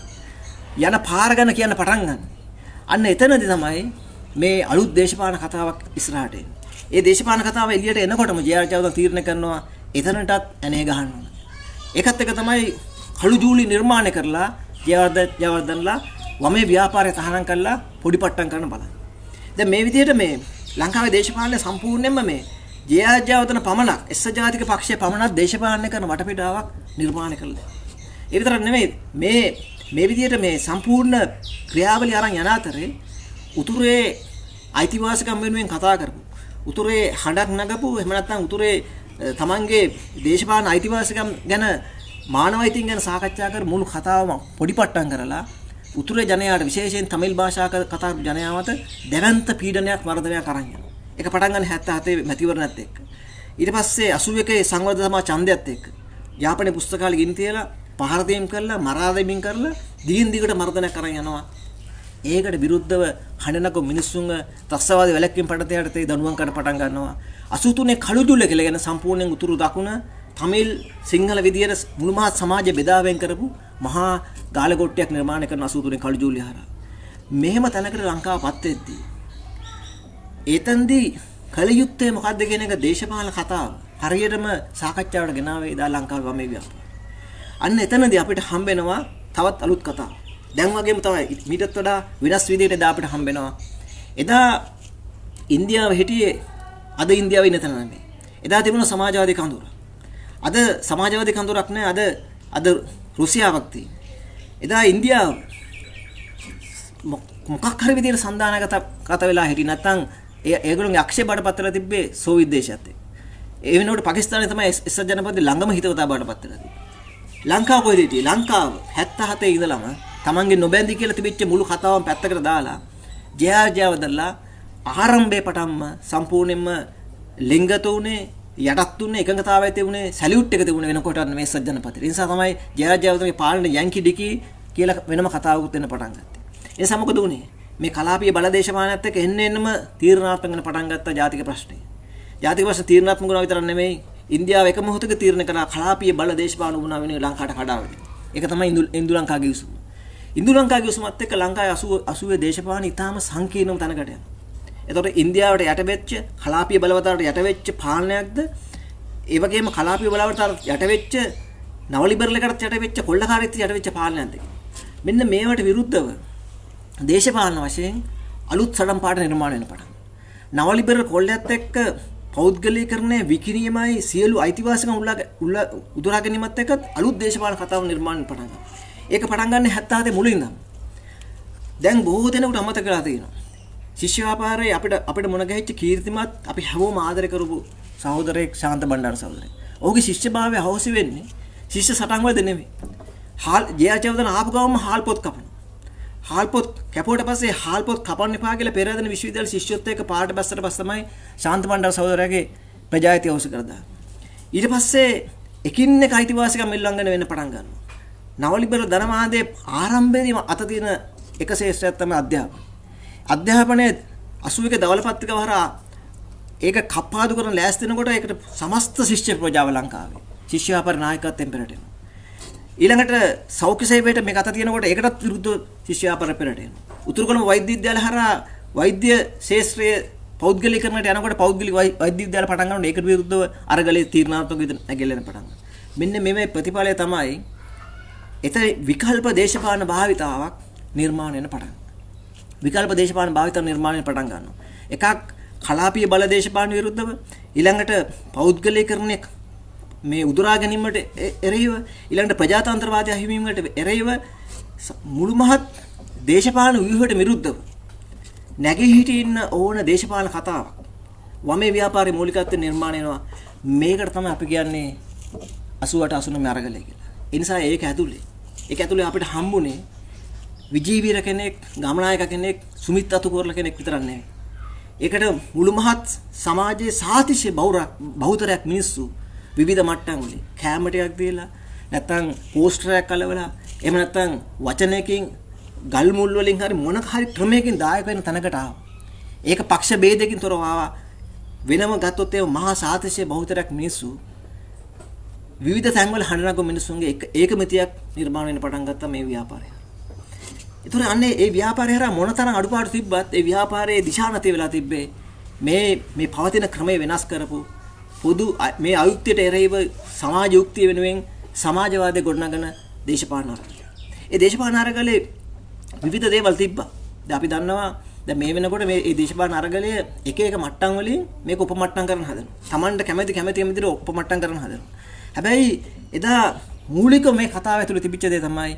යන පාර ගැන කියන්න පටන් ගන්න. අන්න එතනදී තමයි මේ අලුත් දේශපාලන කතාවක් ඉස්සරහට එන්නේ. ඒ දේශපාලන කතාව එළියට එනකොටම ජයර්ජවදන තීරණය කරනවා එතනටත් ඇනේ ගහන්න ඕන. ඒකත් එක තමයි කළු ජූලි නිර්මාණය කරලා ජයවර්ධනලා වමේ ව්‍යාපාරය තහනම් කරලා පොඩි පට්ටම් කරන බලන්න. දැන් මේ විදිහට මේ ලංකාවේ දේශපාලනය සම්පූර්ණයෙන්ම මේ ජයර්ජවදන පමණක් එස්ස ජාතික පක්ෂය පමණක් දේශපාලනය කරන වටපිටාවක් නිර්මාණය කළා. ඒ විතරක් නෙමෙයි මේ විදිහට මේ සම්පූර්ණ ක්‍රියාවලිය අරන් යන අතරේ උතුරේ අයිතිවාසිකම් වෙනුවෙන් කතා කරපු උතුරේ හඬක් නගපු එහෙම නැත්නම් උතුරේ තමන්ගේ දේශපාලන අයිතිවාසිකම් ගැන මානව අයිතීන් ගැන සාකච්ඡා කර මුළු කතාවම පොඩි පට්ටම් කරලා උතුරේ ජනයාට විශේෂයෙන් තමිල් භාෂා කතා කරපු ජනයාට දැවැන්ත පීඩනයක් වර්ධනයක් අරන් යනවා. ඒක පටන් ගන්න 77 මැතිවරණත් එක්ක. ඊට පස්සේ 81 සංවර්ධන සමා ඡන්දයත් එක්ක යාපනයේ පුස්තකාලේ ගිනි තියලා පහර දීම් කරලා මරා දැමීම් කරලා දිගින් දිගට මර්ධනයක් අරන් යනවා. ඒකට විරුද්ධව හඬනකො මිනිස්සුන්ව ත්‍රස්තවාදී වැළැක්වීම පටතයට තේ දනුවම් කරන්න පටන් ගන්නවා. 83 කළුජුල කියලා ගැන සම්පූර්ණයෙන් උතුරු දකුණ තමිල් සිංහල විදියට මුළු මහත් සමාජය බෙදාවෙන් කරපු මහා ගාලකොට්ටයක් නිර්මාණය කරන 83 කළුජුලිය හරහා. මෙහෙම තැනකට ලංකාවපත් වෙද්දී ඒතෙන්දී කලියුත්තේ මොකද්ද කියන එක දේශපාලන කතාව හරියටම සාකච්ඡාවට ගෙනාවේ එදා ලංකාවේ වමේ ව්‍යාපාර. අන්න එතනදී අපිට හම්බෙනවා තවත් අලුත් කතාවක්. දැන් වගේම තමයි මීටත් වඩා වෙනස් විදිහට එදා අපිට හම්බෙනවා. එදා ඉන්දියාව හිටියේ අද ඉන්දියාවේ ඉන්න තැන නෙමෙයි. එදා තිබුණ සමාජවාදී කඳුර. අද සමාජවාදී කඳුරක් නෑ. අද රුසියාවක් තියෙනවා. එදා ඉන්දියාව මොකක් හරි විදියට සන්දානගත වෙලා හිටියේ නැත්නම් ඒගොල්ලෝගේ අක්ෂය බඩපත් වෙලා තිබ්බේ සෝවියට් දේශයත් එක්ක. ඒ වෙනකොට පාකිස්තානයේ තමයි එක්සත් ජනපදයේ ළඟම හිතවතා බඩපත් වෙලා තිබ්බේ. ලංකාව කොහෙද හිටියේ? ලංකාව 77 ඉඳලම තමන්ගේ නොබැඳි කියලා තිබිච්ච මුළු කතාවම පැත්තකට දාලා ජයාජයව දරලා ආරම්භයේ පටන්ම සම්පූර්ණයෙන්ම ලිංගත උනේ යටත් උනේ එකඟතාවය තිබුණේ සැලියුට් එක තිබුණේ වෙනකොට මේ එක්සත් ජනපදයේ. ඒ නිසා තමයි ජයාජයවගේ පාලන යැන්කි ඩිකි කියලා වෙනම කතාවකුත් වෙන්න පටන් ගත්තේ. ඒ නිසා මොකද උනේ? මේ කලාපීය බලදේශපාලනයත් එක්ක එන්න තීරණාත්මක වෙන පටන් ගත්ත ජාතික ප්‍රශ්නේ. ජාතික ප්‍රශ්න තීරණාත්මක වුණා විතරක් නෙමෙයි ඉන්දියාව එක මොහොතක තීරණය කළා කලාපීය බලදේශපාලන වුණා වෙන ලංකාවට කඩාවැටෙන. ඒක තමයි ඉන්දු ලංකාවේ විසුම. ඉන්දු ලංකාවේ විසුමත් එක්ක ලංකාවේ 80 දේශපාලන ඉතාම සංකීර්ණව තැනකට යනවා. එතකොට ඉන්දියාවට යටවෙච්ච කලාපීය බලවතාවට යටවෙච්ච පාලනයක්ද ඒ වගේම කලාපීය බලවතාවට යටවෙච්ච නව ලිබරල් එකකට යටවෙච්ච කොල්ලකාරීත්වයට යටවෙච්ච පාලනයක්ද මෙන්න මේවට විරුද්ධව දේශපාලන වශයෙන් අලුත් සටන් පාඨ නිර්මාණය වෙන පටන්. නව ලිබරල් කොල්ලයත් එක්ක පෞද්ගලීකරණය විකිණීමයි සියලු අයිතිවාසිකම් උදුරා ගැනීමත් එක්ක අලුත් දේශපාලන කතාව නිර්මාණය පටන් ගන්නවා. ඒක පටන් ගන්න 77 මුලින් ඉඳන්. දැන් බොහෝ දෙනෙකුට අමතක වෙලා තියෙනවා. ශිෂ්‍ය ව්‍යාපාරයේ අපිට මොන ගහිච්ච කීර්තිමත් අපි හැමෝම ආදරය කරපු සහෝදරයෙක් ශාන්ත බණ්ඩාර සහෝදරයෙක්. ඔහුගේ ශිෂ්‍යභාවය හවුසි වෙන්නේ ශිෂ්‍ය සටන් වලද නෙමෙයි. ජයචවදන ආපු ගමන් හාල් පොත් කපනවා. හාල් පොත් කැපුවට පස්සේ හාල් පොත් කපන්න එපා කියලා පෙරහැදෙන විශ්වවිද්‍යාල ශිෂ්‍යොත් එක්ක පාට බැස්සට පස්සේ තමයි ශාන්ත බණ්ඩාර සහෝදරයාගේ ප්‍රජායතිය හවුසි කරදා. ඊට පස්සේ එකින් එක අයිතිවාසිකම් උල්ලංඝනය වෙන්න පටන් ගන්නවා. නව ලිබරල් ධනමාදයේ ආරම්භයේදීම අත තියෙන එක ශේෂ්ත්‍රයක් තමයි අධ්‍යාපනය. අධ්‍යාපනයේ 81 දවල පත්‍රිකාව හරහා ඒක කප්පාදු කරන ලෑස්ති වෙනකොට ඒකට සමස්ත ශිෂ්‍ය ප්‍රජාව ලංකාවේ ශිෂ්‍ය ව්‍යාපාර නායකත්වයෙන් පෙරට එනවා. ඊළඟට සෞඛ්‍ය සේවයට මේක අත තියෙනකොට ඒකටත් විරුද්ධ ශිෂ්‍ය ව්‍යාපාර පෙරට එනවා. උතුරු කොළඹ වෛද්‍ය විද්‍යාලය හරහා වෛද්‍ය ශාස්ත්‍රයේ පෞද්ගලීකරණයට යනකොට පෞද්ගලික වෛද්‍ය විද්‍යාල පටන් ගන්නකොට ඒකට විරුද්ධව අරගලේ තීරණාත්මක විදිහට නැගෙලෙන පටන් ගන්නවා. මෙන්න මේ ප්‍රතිඵලය තමයි එතන විකල්ප දේශපාලන භාවිතාවක් නිර්මාණය වෙන පටන්. විකල්ප දේශපාලන භාවිත නිර්මාණය පටන් ගන්නවා. එකක් කලාපීය බල දේශපාලන විරුද්ධව ඊළඟට පෞද්ගලීකරණය මේ උදුරා ගැනීමට එරෙහිව ඊළඟට ප්‍රජාතන්ත්‍රවාදී අහිමිවීමකට එරෙහිව මුළු මහත් දේශපාලන ව්‍යුහයට විරුද්ධව නැගී හිටින්න ඕන දේශපාලන කතාවක් වමේ ව්‍යාපාරයේ මූලිකත්වයෙන් නිර්මාණය වෙනවා. මේකට තමයි අපි කියන්නේ 88 89 අරගලය කියලා. ඒ නිසා ඒක ඇතුලේ අපිට හම්බුනේ විජීවීර කෙනෙක්, ගමනායක කෙනෙක්, සුමිත් අතුකෝරල කෙනෙක් විතරක් නෙවෙයි. ඒකට මුළු මහත් සමාජයේ සාතිශය බහුතරයක් මිනිස්සු විවිධ මට්ටම් වලින් කැම ටිකක් දීලා නැත්නම් පෝස්ටරයක් අලවලා එහෙම නැත්නම් වචනයකින් ගල් මුල් වලින් හරි මොන හරි ක්‍රමයකින් දායක වෙන තැනකට ආවා. ඒක පක්ෂ ભેදයකින් තොරව ආවා. වෙනම ගත්තොත් ඒ මහා සාතිශය බහුතරයක් මිනිස්සු විවිධ තැන්වල හඬනගු මිනිස්සුන්ගේ ඒකමතියක් නිර්මාණය වෙන පටන් ගත්තා මේ ව්‍යාපාරය. ඒතර අන්නේ ඒ ව්‍යාපාරය හරහා මොනතරම් අඩුපාඩු තිබ්බත් ඒ ව්‍යාපාරයේ දිශානතිය වෙලා තිබ්බේ මේ පවතින ක්‍රමය වෙනස් කරපු පොදු මේ අයුක්තියට එරෙහිව සමාජ යුක්තිය වෙනුවෙන් සමාජවාදය ගොඩනගන දේශපාලන අරගලය. ඒ දේශපාලන අරගලේ විවිධ දේවල් තිබ්බා. දැන් අපි දන්නවා දැන් මේ වෙනකොට මේ දේශපාලන අරගලය එක එක මට්ටම් වලින් මේක උපමට්ටම් කරන්න හදනවා. Tamanට කැමති විදිහට උපමට්ටම් කරන්න හදනවා. හැබැයි එදා මූලික මේ කතාව ඇතුළේ තිබිච්ච දේ තමයි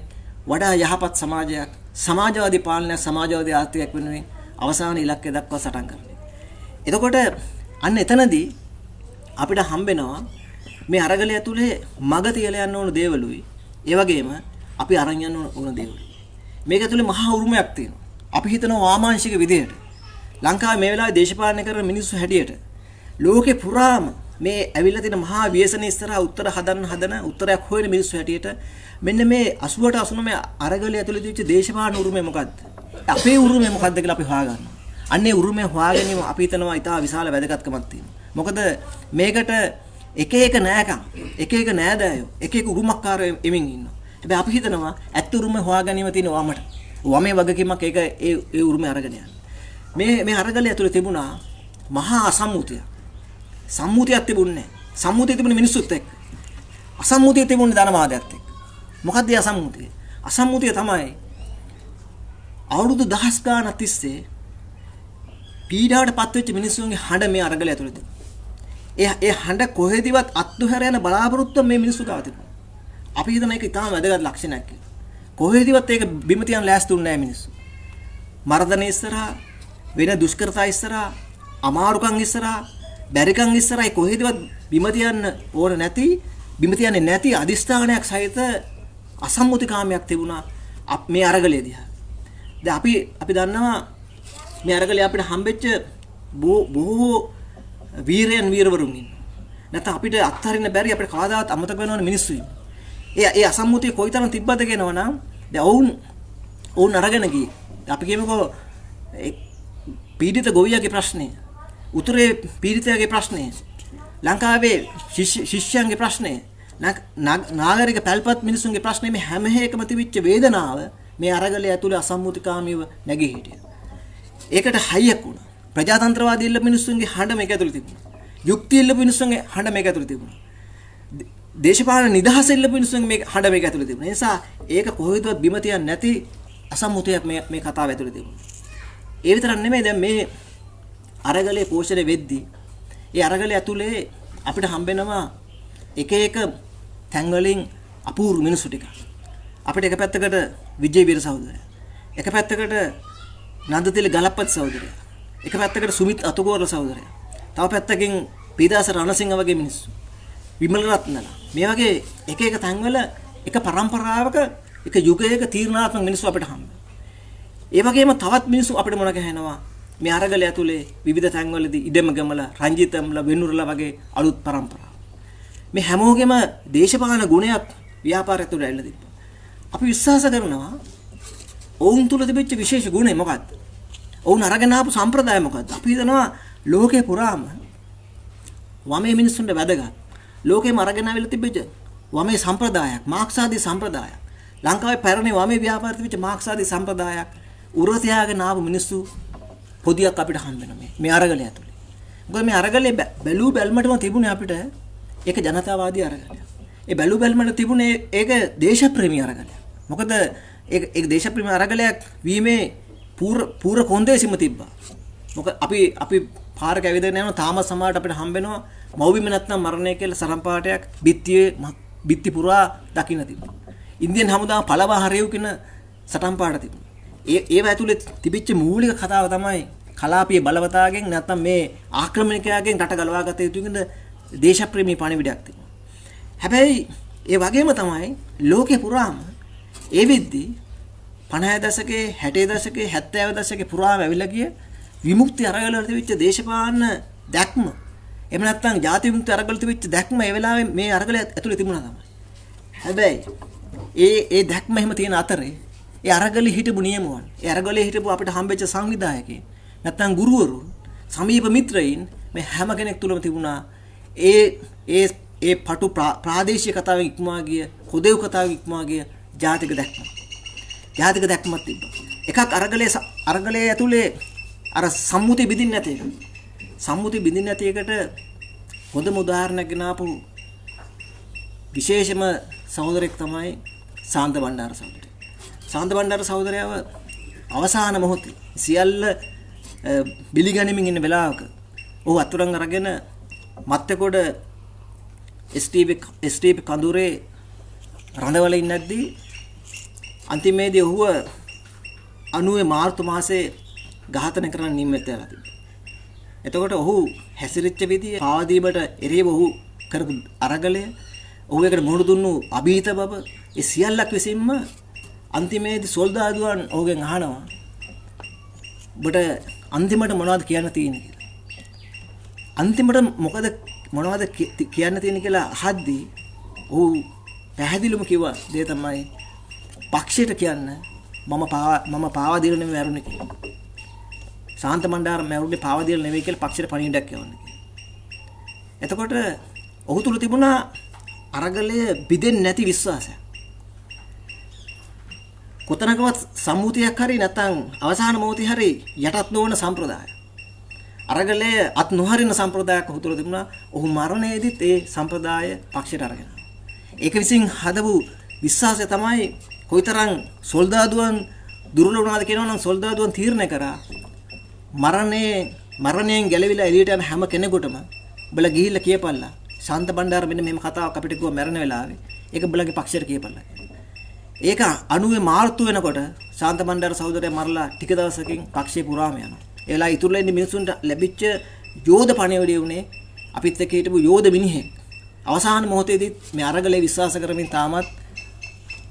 වඩා යහපත් සමාජයක්, සමාජවාදී පාලනයක්, සමාජවාදී ආර්ථිකයක් වෙනුවෙන් අවසාන ඉලක්කය දක්වා සටන් කරන්නේ. එතකොට අන්න එතනදී අපිට හම්බෙනවා මේ අරගලය ඇතුලේ මග තියලා යන්න ඕන දේවලුයි. ඒ වගේම අපි අරන් යන්න ඕන දේවලුයි. මේක ඇතුලේ මහා උරුමයක් තියෙනවා. අපි හිතනවා වාමාංශික විදියට ලංකාවේ මේ වෙලාවේ දේශපාලනය කරන මිනිස්සු හැටියට ලෝකේ පුරාම මේ ඇවිල්ලා තියෙන මහා ව්‍යසන ඉස්සරහා උත්තර හදන උත්තරයක් හොයන මිනිස්සු හැටියට මෙන්න මේ 88 89 අරගලය ඇතුලේ තිබිච්ච දේශපාලන උරුමය මොකද්ද? අපේ උරුමය මොකද්ද කියලා අපි හොයාගන්නවා. අන්නේ උරුමය හොයා ගැනීම අපි හිතනවා ඉතා විශාල වැදගත්කමක් තියෙනවා. මොකද මේකට එක නෑකම්, එක නෑදෑයෝ, එක උරුමකාරයෝ එමින් ඉන්නවා. හැබැයි අපි හිතනවා ඇත්ත උරුමය හොයා ගැනීම තියෙන වමට. වමේ වගකීමක් ඒක ඒ උරුමය අරගෙන යන. මේ අරගලය ඇතුලේ තිබුණා මහා අසම්මුතිය. සම්මුතියක් තිබුණේ නැහැ. සම්මුතිය තිබුණේ මිනිස්සුත් එක්ක. අසම්මුතිය තිබුණේ ධනවාදයත් එක්ක. මොකක්ද ඒ අසම්මුතිය? අසම්මුතිය තමයි අවුරුදු දහස් ගාණක් තිස්සේ පීඩාවට පත්වෙච්ච මිනිස්සුන්ගේ හඬ මේ අරගලය ඇතුළේ තිබුණා. ඒ හඬ කොහෙදිවත් අත්දුහැර යන බලාපොරොත්තුව මේ මිනිස්සු ගාව තිබුණා. අපි හිතන එක ඉතාම වැදගත් ලක්ෂණයක් කියලා. කොහෙදිවත් ඒක බිම තියන් ලෑස්ති උන්නේ නැහැ මිනිස්සු. මර්ධන ඉස්සරහා වෙන දුෂ්කරතා ඉස්සරහා අමාරුකම් ඉස්සරහා බැරිකම් ඉස්සරහා කොහෙදවත් බිම තියන්න ඕන නැති බිම තියන්නේ නැති අදිස්ථානයක් සහිත අසම්මුතිකාමයක් තිබුණා මේ අරගලයේ දිහා. දැන් අපි දන්නවා මේ අරගලේ අපිට හම්බෙච්ච බොහෝ වීරයන් වීරවරුන් ඉන්නවා. නැත්නම් අපිට අත්හරින්න බැරි අපිට කවදාවත් අමතක වෙනවන මිනිස්සු ඉන්නවා. ඒ අසම්මුතිය කොයිතරම් තිබ්බද කියනවනම් දැන් ඔවුන් අරගෙන ගියේ. අපි කියමුකෝ පීඩිත ගොවියාගේ ප්‍රශ්නේ, උතුරේ පීඩිතයාගේ ප්‍රශ්නේ, ලංකාවේ ශිෂ්‍යයන්ගේ ප්‍රශ්නේ, නාගරික පැල්පත් මිනිසුන්ගේ ප්‍රශ්නේ මේ හැම එකම තිබිච්ච වේදනාව මේ අරගලය ඇතුලේ අසම්මුතිකාමීව නැගී හිටියා. ඒකට හයියක් වුණා. ප්‍රජාතන්ත්‍රවාදී ඉල්ල මිනිසුන්ගේ හඬ මේක ඇතුලේ තිබුණා. යුක්තිය ඉල්ල මිනිසුන්ගේ හඬ මේක ඇතුලේ තිබුණා. දේශපාලන නිදහස ඉල්ල මිනිසුන්ගේ මේ හඬ මේක ඇතුලේ තිබුණා. ඒ නිසා ඒක කොහෙදවත් බිම තියන්නේ නැති අසම්මුතියක් මේ කතාව ඇතුලේ තිබුණා. ඒ විතරක් නෙමෙයි දැන් මේ අරගලේ පෝෂණය වෙද්දී ඒ අරගලේ ඇතුලේ අපිට හම්බෙනවා එක තැන් වලින් අපූර්ව මිනිස්සු ටික. අපිට එක පැත්තකට විජේ වීර සහෝදරයා, එක පැත්තකට නන්දතිල ගලප්පත් සහෝදරයා, එක පැත්තකට සුමිත් අතුගෝර සහෝදරයා, තව පැත්තකින් පීදාස රණසිංහ වගේ මිනිස්සු, විමල රත්නලා, මේ වගේ එක තැන්වල එක පරම්පරාවක එක යුගයක තීරණාත්මක මිනිස්සු අපිට හම්බ. ඒ වගේම තවත් මිනිස්සු අපිට මොන ගහනවා මේ අරගල ඇතුලේ විවිධ තැන්වලදී ඉඩම ගමල, රංජිතම්ලා, වෙනුරලා වගේ අලුත් පරම්පරාව. මේ හැමෝගෙම දේශපාලන ගුණයක් ව්‍යාපාරය තුළ ඇවිල්ලා තිබ්බා. අපි විශ්වාස කරනවා ඔවුන් තුළ තිබෙච්ච විශේෂ ගුණය මොකක්ද? ඔවුන් අරගෙන ආපු සම්ප්‍රදාය මොකක්ද? අපි හිතනවා ලෝකේ පුරාම වමේ මිනිස්සුන්ට වැදගත්. ලෝකෙම අරගෙන ආවිලා තිබෙච්ච වමේ සම්ප්‍රදායක්, මාක්ස්වාදී සම්ප්‍රදායක්. ලංකාවේ පැරණි වමේ ව්‍යාපාරය තිබෙච්ච මාක්ස්වාදී සම්ප්‍රදායක් උරතියාගෙන ආපු මිනිස්සු පොදියක් අපිට හම්බ වෙනවා මේ අරගලය ඇතුලේ. මොකද මේ අරගලේ බැලූ බැල්මටම තිබුණේ අපිට ඒක ජනතාවාදී අරගලයක්. ඒ බැලූ බැල්මට තිබුණේ ඒක දේශප්‍රේමී අරගලයක්. මොකද ඒක දේශප්‍රේමී අරගලයක් වීමේ පූර්ව කොන්දේසිම තිබ්බා. මොකද අපි පාරක ඇවිදගෙන යනවා තාම සමාජයට අපිට හම්බ වෙනවා මව්බිම නැත්නම් මරණය කියලා සරම්පාටයක් බිත්ති පුරා දකින්න තිබ්බා. ඉන්දියන් හමුදාව පළවා හරියු කියන සටන් පාට තිබුණා. ඒව ඇතුලේ තිබිච්ච මූලික කතාව තමයි කලාපීය බලවතාගෙන් නැත්නම් මේ ආක්‍රමණිකයාගෙන් රට ගලවා ගත යුතු කියන දේශප්‍රේමී පණිවිඩයක් තිබුණා. හැබැයි ඒ වගේම තමයි ලෝකේ පුරාම ඒ වෙද්දී 50 දශකයේ 60 දශකයේ 70 දශකයේ පුරාම ඇවිල්ලා ගිය විමුක්ති අරගල තිබිච්ච දේශපාලන දැක්ම එහෙම නැත්නම් ජාති විමුක්ති අරගල තිබිච්ච දැක්ම ඒ වෙලාවේ මේ අරගල ඇතුලේ තිබුණා තමයි. හැබැයි ඒ දැක්ම එහෙම තියෙන අතරේ ඒ අරගලේ හිටපු නියමවන්, ඒ අරගලේ හිටපු අපිට හම්බෙච්ච සංවිධායකයන්, නැත්නම් ගුරුවරුන්, සමීප මිත්‍රයින් මේ හැම කෙනෙක් තුළම තිබුණා ඒ පටු ප්‍රාදේශීය කතාවෙන් ඉක්මවා ගිය, කොදෙව් කතාවෙන් ඉක්මවා ගිය ජාතික දැක්ම. ජාතික දැක්මක් තිබ්බා. එකක් අරගලේ ඇතුලේ අර සම්මුති බිඳින්න නැති එක. සම්මුති බිඳින්න නැති එකට හොඳම උදාහරණයක් ගෙනාපු විශේෂම සහෝදරෙක් තමයි සාන්ත බණ්ඩාර සහෝදරයා. සාන්ත බණ්ඩාර සහෝදරයාව අවසාන මොහොතේ සියල්ල බිලිගැනීමෙන් ඉන්න වෙලාවක ඔහු අතුරුන් අරගෙන මත්තකොඩ STB කඳුරේ රඳවල ඉන්නද්දී අන්තිමේදී ඔහුව 90 මාර්තු මාසේ ඝාතනය කරන්න නියමිත වෙලා තිබුණා. එතකොට ඔහු හැසිරෙච්ච විදිය පාවදීමට එරෙහිව ඔහු කරපු අරගලය, ඔහු එකට මුහුණ දුන්නු අභීත බව, ඒ සියල්ලක් විසින්ම අන්තිමේදී සොල්දාදුවන් ඔහුගෙන් අහනවා ඔබට අන්තිමට මොනවද කියන්න තියෙන්නේ කියලා. අන්තිමට මොනවද කියන්න තියෙන්නේ කියලා අහද්දී ඔහු පැහැදිලිවම කිව්වා දේ තමයි පක්ෂයට කියන්න මම පාවා දීලා නෙමෙයි මැරුණේ කියලා. ශාන්ත බණ්ඩාර මැරුණේ පාවා දීලා නෙමෙයි කියලා පක්ෂයට පණිවිඩයක් යවන්නේ. එතකොට ඔහු තුල තිබුණා අරගලය බිඳෙන්නේ නැති විශ්වාසයක්. කොතනකවත් සම්මුතියක් හරි නැත්නම් අවසාන මොහොතේ හරි යටත් නොවන සම්ප්‍රදාය. අරගලයේ අත් නොහරින සම්ප්‍රදායක් ඔහු තුල තිබුණා. ඔහු මරණයේදීත් ඒ සම්ප්‍රදාය පක්ෂයට අරගෙන ආවා. ඒක විසින් හදපු විශ්වාසය තමයි කොයිතරම් සොල්දාදුවන් දුර්වල වුණාද කියනවා නම් සොල්දාදුවන් තීරණය කරා මරණයෙන් ගැලවිලා එළියට යන හැම කෙනෙකුටම උඹලා ගිහිල්ලා කියපල්ලා ශාන්ත බණ්ඩාර මෙන්න මෙහෙම කතාවක් අපිට කිව්වා මැරෙන වෙලාවේ ඒක උඹලගේ පක්ෂයට කියපල්ලා. ඒක 90 මාර්තු වෙනකොට ශාන්ත බණ්ඩාර සහෝදරයා මරලා ටික දවසකින් පක්ෂේ පුරාම යනවා. ඒ වෙලාව ඉතුරුලා ඉන්න මිනිසුන්ට ලැබිච්ච යෝධ පණිවිඩය උනේ අපිත් එක්ක හිටපු යෝධ මිනිහෙක්. අවසාන මොහොතේදී මේ අරගලේ විශ්වාස කරමින් තාමත්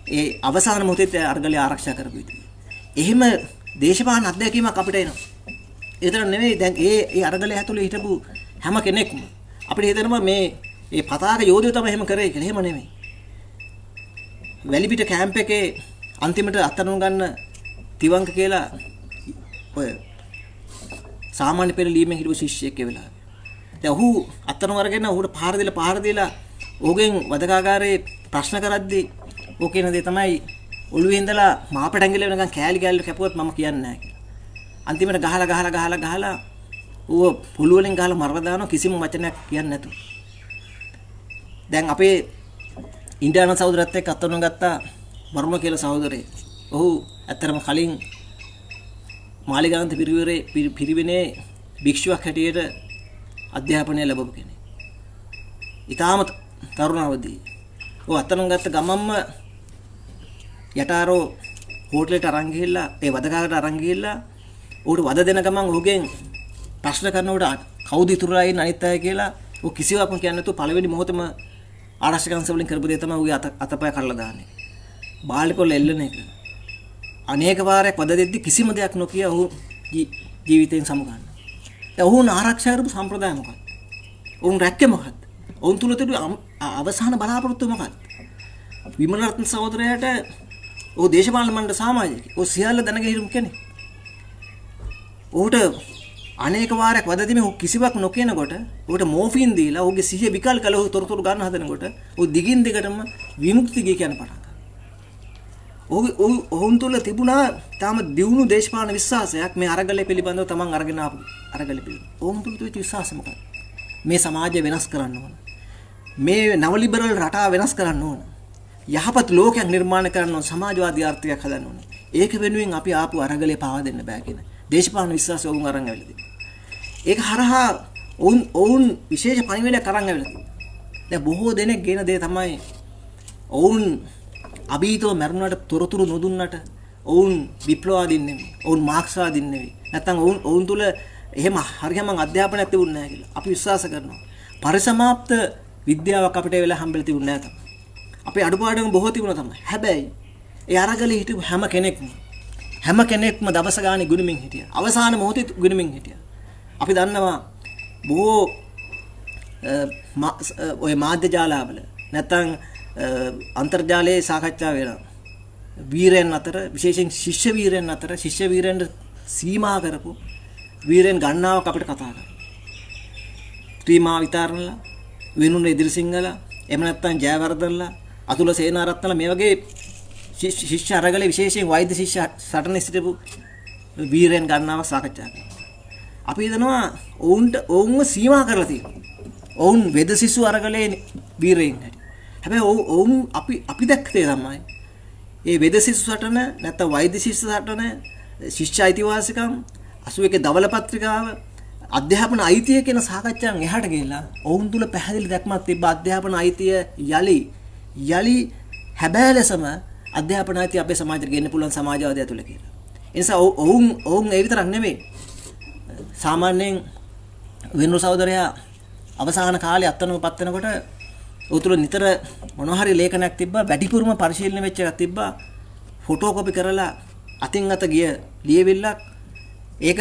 ඒ අවසාන මොහොතේ අරගලේ ආරක්ෂා කරපු ඉතින්. එහෙම දේශපාලන අත්දැකීමක් අපිට එනවා. ඒතර නෙවෙයි දැන් ඒ අරගලේ ඇතුලේ හිටපු හැම කෙනෙක්ම අපිට හිතෙනවා මේ පතාක යෝධයෝ තමයි එහෙම කරේ කියලා. එහෙම නෙමෙයි. වැලිපිට කැම්ප් එකේ අන්තිමට අත්අඩංගු ගන්න තිවංක කියලා ඔය සාමාන්‍ය පෙළ ලියීමෙන් හිටපු ශිෂ්‍යයෙක් ඒ වෙලාවේ. දැන් ඔහු අත්අඩංගු අරගෙන ඔහුට පහර දීලා ඔහුගෙන් වදකාගාරේ ප්‍රශ්න කරද්දී ඔහු කියන දේ තමයි ඔළුවේ ඉඳලා මාපට ඇඟිල්ල වෙනකන් කෑලි කැපුවත් මම කියන්නේ නැහැ කියලා. අන්තිමට ගහලා ඌව පුළු වලින් ගහලා මරලා දානවා කිසිම වචනයක් කියන්නේ නැතුව. දැන් අපේ ඉන්දියානු සහෝදරයත් එක්ක අත්අඩංගු ගත්තා වරුණ කියලා සහෝදරේ. ඔහු ඇත්තටම කලින් මාලිගාන්ත පිරිවෙනේ භික්ෂුවක් හැටියට අධ්‍යාපනය ලැබපු කෙනෙක්. ඊටාම තරුණ අවදී. ඔහු අත්අඩංගු ගත්ත ගමම්ම යටාරෝ හෝටලෙට අරන් ගිහිල්ලා ඒ වදකාකට අරන් ගිහිල්ලා ඌට වද දෙන ගමන් ඔහුගෙන් ප්‍රශ්න කරනකොට කවුද ඉතුරුලා ඉන්නේ අනිත් අය කියලා ඔහු කිසිවක්ම කියන්නේ නැතුව පළවෙනි මොහොතේම ආරක්ෂකයන්ස වලින් කරපු දේ තමයි ඌගේ අතපය කඩලා දාන්නේ. බාල්කොල්ල එල්ලන එක. අනේක වාරයක් වද දෙද්දි කිසිම දෙයක් නොකිය ඔහු ජීවිතයෙන් සමුගන්න. දැන් ඔහුන් ආරක්ෂා කරපු සම්ප්‍රදාය මොකක්ද? ඔවුන් රැක්කේ මොකක්ද? ඔවුන් තුල තිබුණු අවසාන බලාපොරොත්තුව මොකක්ද? විමලරත්න සහෝදරයාට ඔහු දේශපාලන මණ්ඩල සමාජිකයෙක්. ඔහු සියල්ල දැනගෙන හිටපු කෙනෙක්. ඔහුට අනේක වාරයක් වදදීම ඔහු කිසිවක් නොකියනකොට ඔහුට මෝෆින් දීලා ඔහුගේ සිහිය විකල් කළ ඔහු තොරතුරු ගන්න හදනකොට ඔහු දිගින් දිගටම විමුක්ති ගිය කියන පටන් ගන්නවා. ඔහුන් තුල තිබුණා තාම දියුණු දේශපාලන විශ්වාසයක් මේ අරගලය පිළිබඳව තමන් අරගෙන ආපු අරගලය පිළිබඳව. ඔහුන් තුල තිබිච්ච විශ්වාසය මොකක්ද? මේ සමාජය වෙනස් කරන්න ඕන. මේ නව ලිබරල් රටාව වෙනස් කරන්න ඕන. යහපත් ලෝකයක් නිර්මාණය කරන්න ඕන. සමාජවාදී ආර්ථිකයක් හදන්න ඕන. ඒක වෙනුවෙන් අපි ආපු අරගලය පාවා දෙන්න බෑ කියන දේශපාලන විශ්වාසය ඔවුන් අරන් ඇවිල්ලා තිබුණා. ඒක හරහා ඔවුන් විශේෂ පණිවිඩයක් අරන් ඇවිල්ලා තිබුණා. දැන් බොහෝ දෙනෙක් කියන දේ තමයි ඔවුන් අභීතව මරුණාට තොරතුරු නොදුන්නට ඔවුන් විප්ලවවාදීන් නෙමෙයි. ඔවුන් මාක්ස්වාදීන් නෙමෙයි. නැත්නම් ඔවුන් තුල එහෙම හරියම අධ්‍යාපනයක් තිබුණ නැහැ කියලා අපි විශ්වාස කරනවා. පරිසමාප්ත විද්‍යාවක් අපිට වෙලා හම්බෙලා තිබුණ නැහැ තමයි. අපේ අඩුපාඩුම් බොහෝ තිබුණා තමයි. හැබැයි ඒ අරගලේ හිටපු හැම කෙනෙක්ම දවස ගානේ ගුණමින් හිටියා. අවසාන මොහොතේ ගුණමින් හිටියා. අපි දන්නවා බොහෝ ඔය මාධ්‍ය ජාලාවල නැත්නම් අන්තර්ජාලයේ සාකච්ඡා වෙනවා. වීරයන් අතර විශේෂයෙන් ශිෂ්‍ය වීරයන් අතර ශිෂ්‍ය වීරයන්ට සීමා කරපු වීරයන් ගණනාවක් අපිට කතා කරනවා. ත්‍රිමා විතරණලා, වෙනුන ඉදිරිසිංහලා, එහෙම නැත්නම් ජයවර්ධනලා, අතුල සේනාරත්නලා මේ වගේ ශිෂ්‍ය අරගලේ විශේෂයෙන් වෛද්‍ය ශිෂ්‍ය සටන සිටපු වීරයන් ගණනාවක් සාකච්ඡා කරනවා. අපි හිතනවා ඔවුන්ව සීමා කරලා තියෙනවා. ඔවුන් වෙද සිසු අරගලේ වීරයන් හැටි. හැබැයි ඔවුන් අපි දැක්කේ තමයි ඒ වෙද සිසු සටන නැත්නම් වෛද්‍ය ශිෂ්‍ය සටන ශිෂ්‍ය අයිතිවාසිකම් 81 දවල පත්‍රිකාව අධ්‍යාපන අයිතිය කියන සාකච්ඡාවෙන් එහාට ගිහිල්ලා ඔවුන් තුල පැහැදිලි දැක්මක් තිබ්බ අධ්‍යාපන අයිතිය යලි හැබෑ ලෙසම අධ්‍යාපන අයිතිය අපේ සමාජයට ගෙන්න පුළුවන් සමාජවාදය තුල කියලා. ඒ නිසා ඔවුන් ඒ විතරක් නෙමෙයි සාමාන්‍යයෙන් වෙනු සහෝදරයා අවසාන කාලේ අත්අඩංගුපත් වෙනකොට උතුල නිතර මොනවා හරි ලේඛනයක් තිබ්බා වැඩිපුරම පරිශීලනය වෙච්ච එකක් තිබ්බා ෆොටෝකොපි කරලා අතින් අත ගිය ලියවිල්ලක් ඒක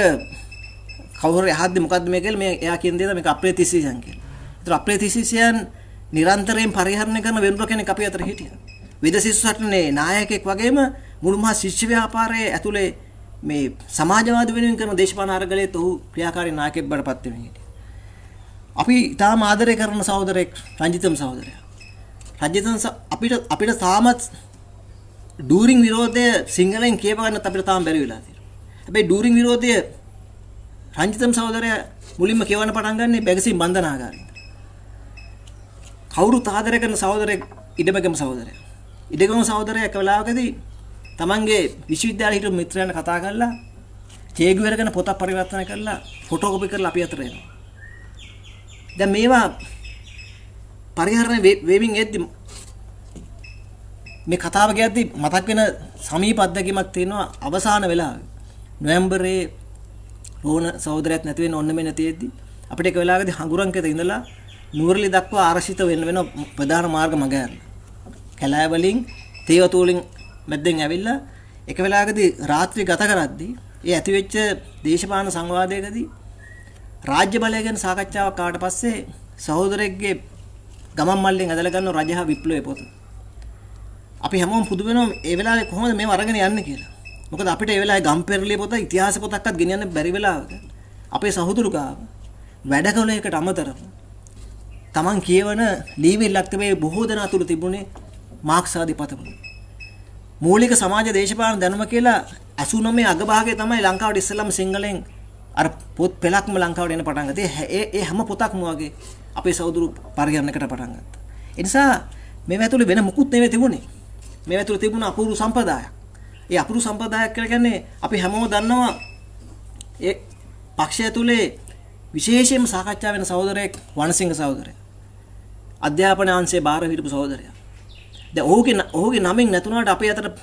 කවුරු යහද්දි මොකද්ද මේ කියලා මේ එයා කියන දේ තමයි මේක අප්‍රේතිසියන් කියලා. ඒතර අප්‍රේතිසියන් නිරන්තරයෙන් පරිහරණය කරන වෙනර කෙනෙක් අපි අතර හිටියා. විද සිසු සටනේ නායකයෙක් වගේම මුළු මහා ශිෂ්‍ය ව්‍යාපාරයේ ඇතුලේ මේ සමාජවාද වෙනුවෙන් කරන දේශපාලන අරගලයේ ඔහු ක්‍රියාකාරී නායකයෙක් බඩපත් වෙමින් හිටියා. අපි තාම ආදරය කරන සහෝදරෙක් රංජිතම් සහෝදරයා. රංජිතම් අපිට තාමත් ඩූරින් විරෝධය සිංහලෙන් කියව ගන්නත් අපිට තාම බැරි වෙලා තියෙනවා. හැබැයි ඩූරින් විරෝධය රංජිතම් සහෝදරයා මුලින්ම කියවන්න පටන් ගන්නේ බැගසින් බන්ධනාගාරයෙන්. කවුරුත් ආදරය කරන සහෝදරෙක් ඉඩමගම සහෝදරයා. ඉඩමගම සහෝදරයා එක වෙලාවකදී තමන්ගේ විශ්වවිද්‍යාලයේ හිටපු මිත්‍රයන්ට කතා කරලා චේග් වෙරගෙන පොතක් පරිවර්තන කරලා ෆොටෝකොපි කරලා අපි අතර එනවා. දැන් මේවා පරිහරණය වෙමින් එද්දි මේ කතාව කියද්දී මතක් වෙන සමීප අත්දැකීමක් තියෙනවා අවසාන වෙලාවේ. නොවැම්බරේ රෝණ සහෝදරයත් නැති වෙන ඔන්න මේ නැතිෙද්දි අපිට එක වෙලාවකදී හඟුරන්කෙත ඉඳලා නුවරලි දක්වා ආරක්ෂිත වෙන ප්‍රධාන මාර්ග මග ඇරලා. කැලෑ වලින් තේවතු වලින් මැද්දෙන් ඇවිල්ලා එක වෙලාවකදී රාත්‍රී ගත කරද්දී ඒ ඇතිවෙච්ච දේශපාලන සංවාදයකදී රාජ්‍ය බලය ගැන සාකච්ඡාවක් ආවට පස්සේ සහෝදරයෙක්ගේ ගමන් මල්ලෙන් ඇදලා ගන්න රජහා විප්ලවයේ පොත. අපි හැමෝම පුදු වෙනවා ඒ වෙලාවේ කොහොමද මේව අරගෙන යන්නේ කියලා. මොකද අපිට ඒ වෙලාවේ ගම්පෙරළිය පොත ඉතිහාස පොතක්වත් ගෙනියන්න බැරි වෙලාවක අපේ සහෝදරු ගාව වැඩ කළ එකට අමතරව Taman කියවන ලීවිල්ලක් තිබේ බොහෝ දෙනා තුල තිබුණේ මාක්ස් ආදී පතවල. මූලික සමාජ දේශපාලන දැනුම කියලා 89 අගභාගයේ තමයි ලංකාවට ඉස්සෙල්ලාම සිංහලෙන් අර පොත් පෙළක්ම ලංකාවට එන පටන් ගත්තේ. ඒ හැම පොතක්ම වගේ අපේ සහෝදරු පරිගණනයකට පටන් ගත්තා. ඒ නිසා මේ ඇතුලේ වෙන මුකුත් නෙවෙයි තිබුණේ. මේ ඇතුලේ තිබුණ අපූර්ව සම්ප්‍රදායක්. ඒ අපූර්ව සම්ප්‍රදායක් කියලා කියන්නේ අපි හැමෝම දන්නවා ඒ පක්ෂය ඇතුලේ විශේෂයෙන්ම සාකච්ඡා වෙන සහෝදරයෙක් වනසිංහ සහෝදරයා. අධ්‍යාපන අංශයේ බාර හිටපු සහෝදරයා. දැන් ඔහුගේ නමින් නැතුණාට අපේ අතට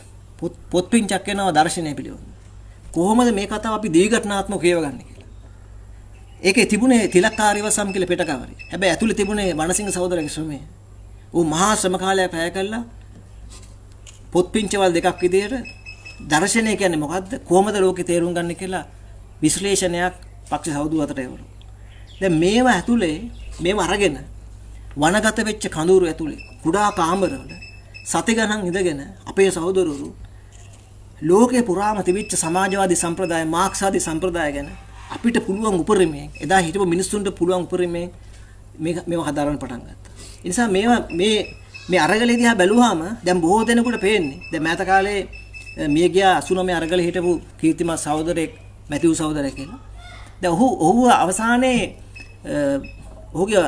පොත් පින්චක් එනවා දර්ශනය පිළිබඳව. කොහොමද මේ කතාව අපි දීඝටනාත්මකව කියවගන්නේ කියලා. ඒකේ තිබුණේ තිලක්කාරීවසම් කියලා පෙටකවරේ. හැබැයි ඇතුලේ තිබුණේ වනසිංහ සහෝදරගේ ශ්‍රමය. ඌ මහා ශ්‍රම කාලයක් පැය කළා පොත් පින්චවල් දෙකක් විදියට දර්ශනය කියන්නේ මොකද්ද? කොහොමද ලෝකේ තේරුම් ගන්න කියලා විශ්ලේෂණයක් පක්ෂ සහෝදරු අතට එවලු. දැන් මේවා ඇතුලේ මේව අරගෙන වනගත වෙච්ච කඳුරු ඇතුලේ කුඩා කාමරවල සති ගණන් ඉඳගෙන අපේ සහෝදරවරු ලෝකේ පුරාම තිබිච්ච සමාජවාදී සම්ප්‍රදාය මාක්ස්වාදී සම්ප්‍රදාය ගැන අපිට පුළුවන් උපරිමයෙන් එදා හිටපු මිනිස්සුන්ට පුළුවන් උපරිමයෙන් මේව හදාරන්න පටන් ගත්තා. ඒ නිසා මේ අරගලේ දිහා බැලුවාම දැන් බොහෝ දෙනෙකුට පේන්නේ දැන් මෑත කාලේ මිය ගියා 89 අරගලේ හිටපු කීර්තිමත් සහෝදරයෙක් මැතිව් සහෝදරයෙක් කියලා. දැන් ඔහු අවසානයේ ඔහුගේ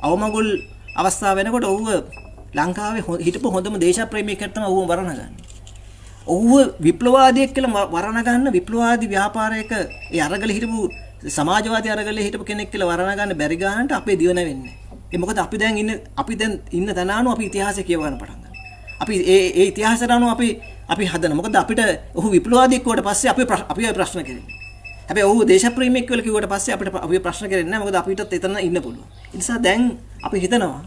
අවමගුල් අවස්ථාව වෙනකොට ඔහුව ලංකාවේ හිටපු හොඳම දේශප්‍රේමියෙක්ට තමයි ඔහුව වරණගන්නේ. ඔහුව විප්ලවවාදියෙක් කියලා වරණගන්න විප්ලවවාදී ව්‍යාපාරයක ඒ අරගලේ හිටපු සමාජවාදී අරගලේ හිටපු කෙනෙක් කියලා වරණගන්න බැරි ගන්නට අපේ දිව නැවෙන්නේ. ඒ මොකද අපි දැන් ඉන්න තැන අනුව අපි ඉතිහාසය කියවන්න පටන් ගන්නවා. අපි ඒ ඉතිහාසයට අනුව අපි හදන. මොකද අපිට ඔහු විප්ලවවාදියෙක් වුණාට පස්සේ අපි ප්‍රශ්න කරන්නේ. හැබැයි ඔහු දේශප්‍රේමියෙක් කියලා කිව්වට පස්සේ අපි ප්‍රශ්න කරන්නේ නැහැ. මොකද අපිටත් එතන ඉන්න පුළුවන්. ඒ නිසා දැන් අපි හිතනවා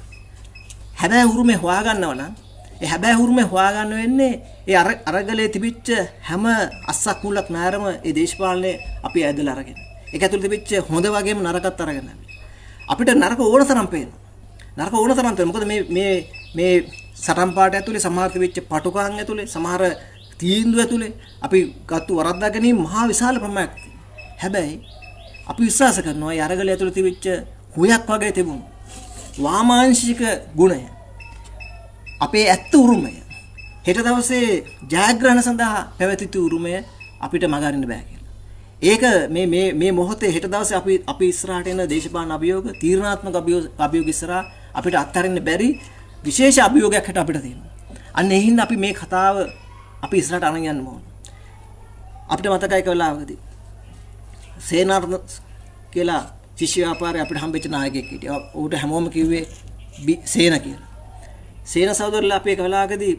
හැබැයි උරුමේ හොයාගන්නව නම් ඒ හැබැයි උරුමේ හොයාගන්න වෙන්නේ ඒ අරගලේ තිබිච්ච හැම අස්සක් මුලක් නැරම ඒ දේශපාලනේ අපි ඇදලා අරගෙන. ඒක ඇතුළේ තිබිච්ච හොඳ වගේම නරකත් අරගෙන. අපිට නරක ඕන තරම් පේනවා. නරක ඕන තරම් තියෙනවා. මොකද මේ සටන් පාට ඇතුලේ සමහර තිබිච්ච පටුකම් ඇතුලේ සමහර තීන්දුව ඇතුලේ අපි ගත්ත වරද්දා ගැනීම මහා විශාල ප්‍රමාණයක්. හැබැයි අපි විශ්වාස කරනවා ඒ අරගලය ඇතුලේ තිබිච්ච හුයක් වගේ තිබුණු වාමාංශික ගුණය අපේ ඇත්ත උරුමය හෙට දවසේ ජයග්‍රහණ සඳහා පැවතිතු උරුමය අපිට මගහරින්න බෑ කියලා. ඒක මේ මොහොතේ හෙට දවසේ අපි ඉස්සරහට එන දේශපාලන අභියෝග තීරණාත්මක අභියෝග ඉස්සරහා අපිට අත්හරින්න බැරි විශේෂ අභියෝගයක් හිට අපිට තියෙනවා. අන්න ඒ හින්දා අපි මේ කතාව අපි ඉස්සරහට අරන් යන්න ඕන. අපිට මතකයි කවලාවකදී සේනාරත්න කියලා ශිෂ්‍ය ව්‍යාපාරේ අපිට හම්බෙච්ච නායකයෙක් හිටියා. ඌට හැමෝම කිව්වේ සේන කියලා. සේන සහෝදරලා අපි එක වෙලාවකදී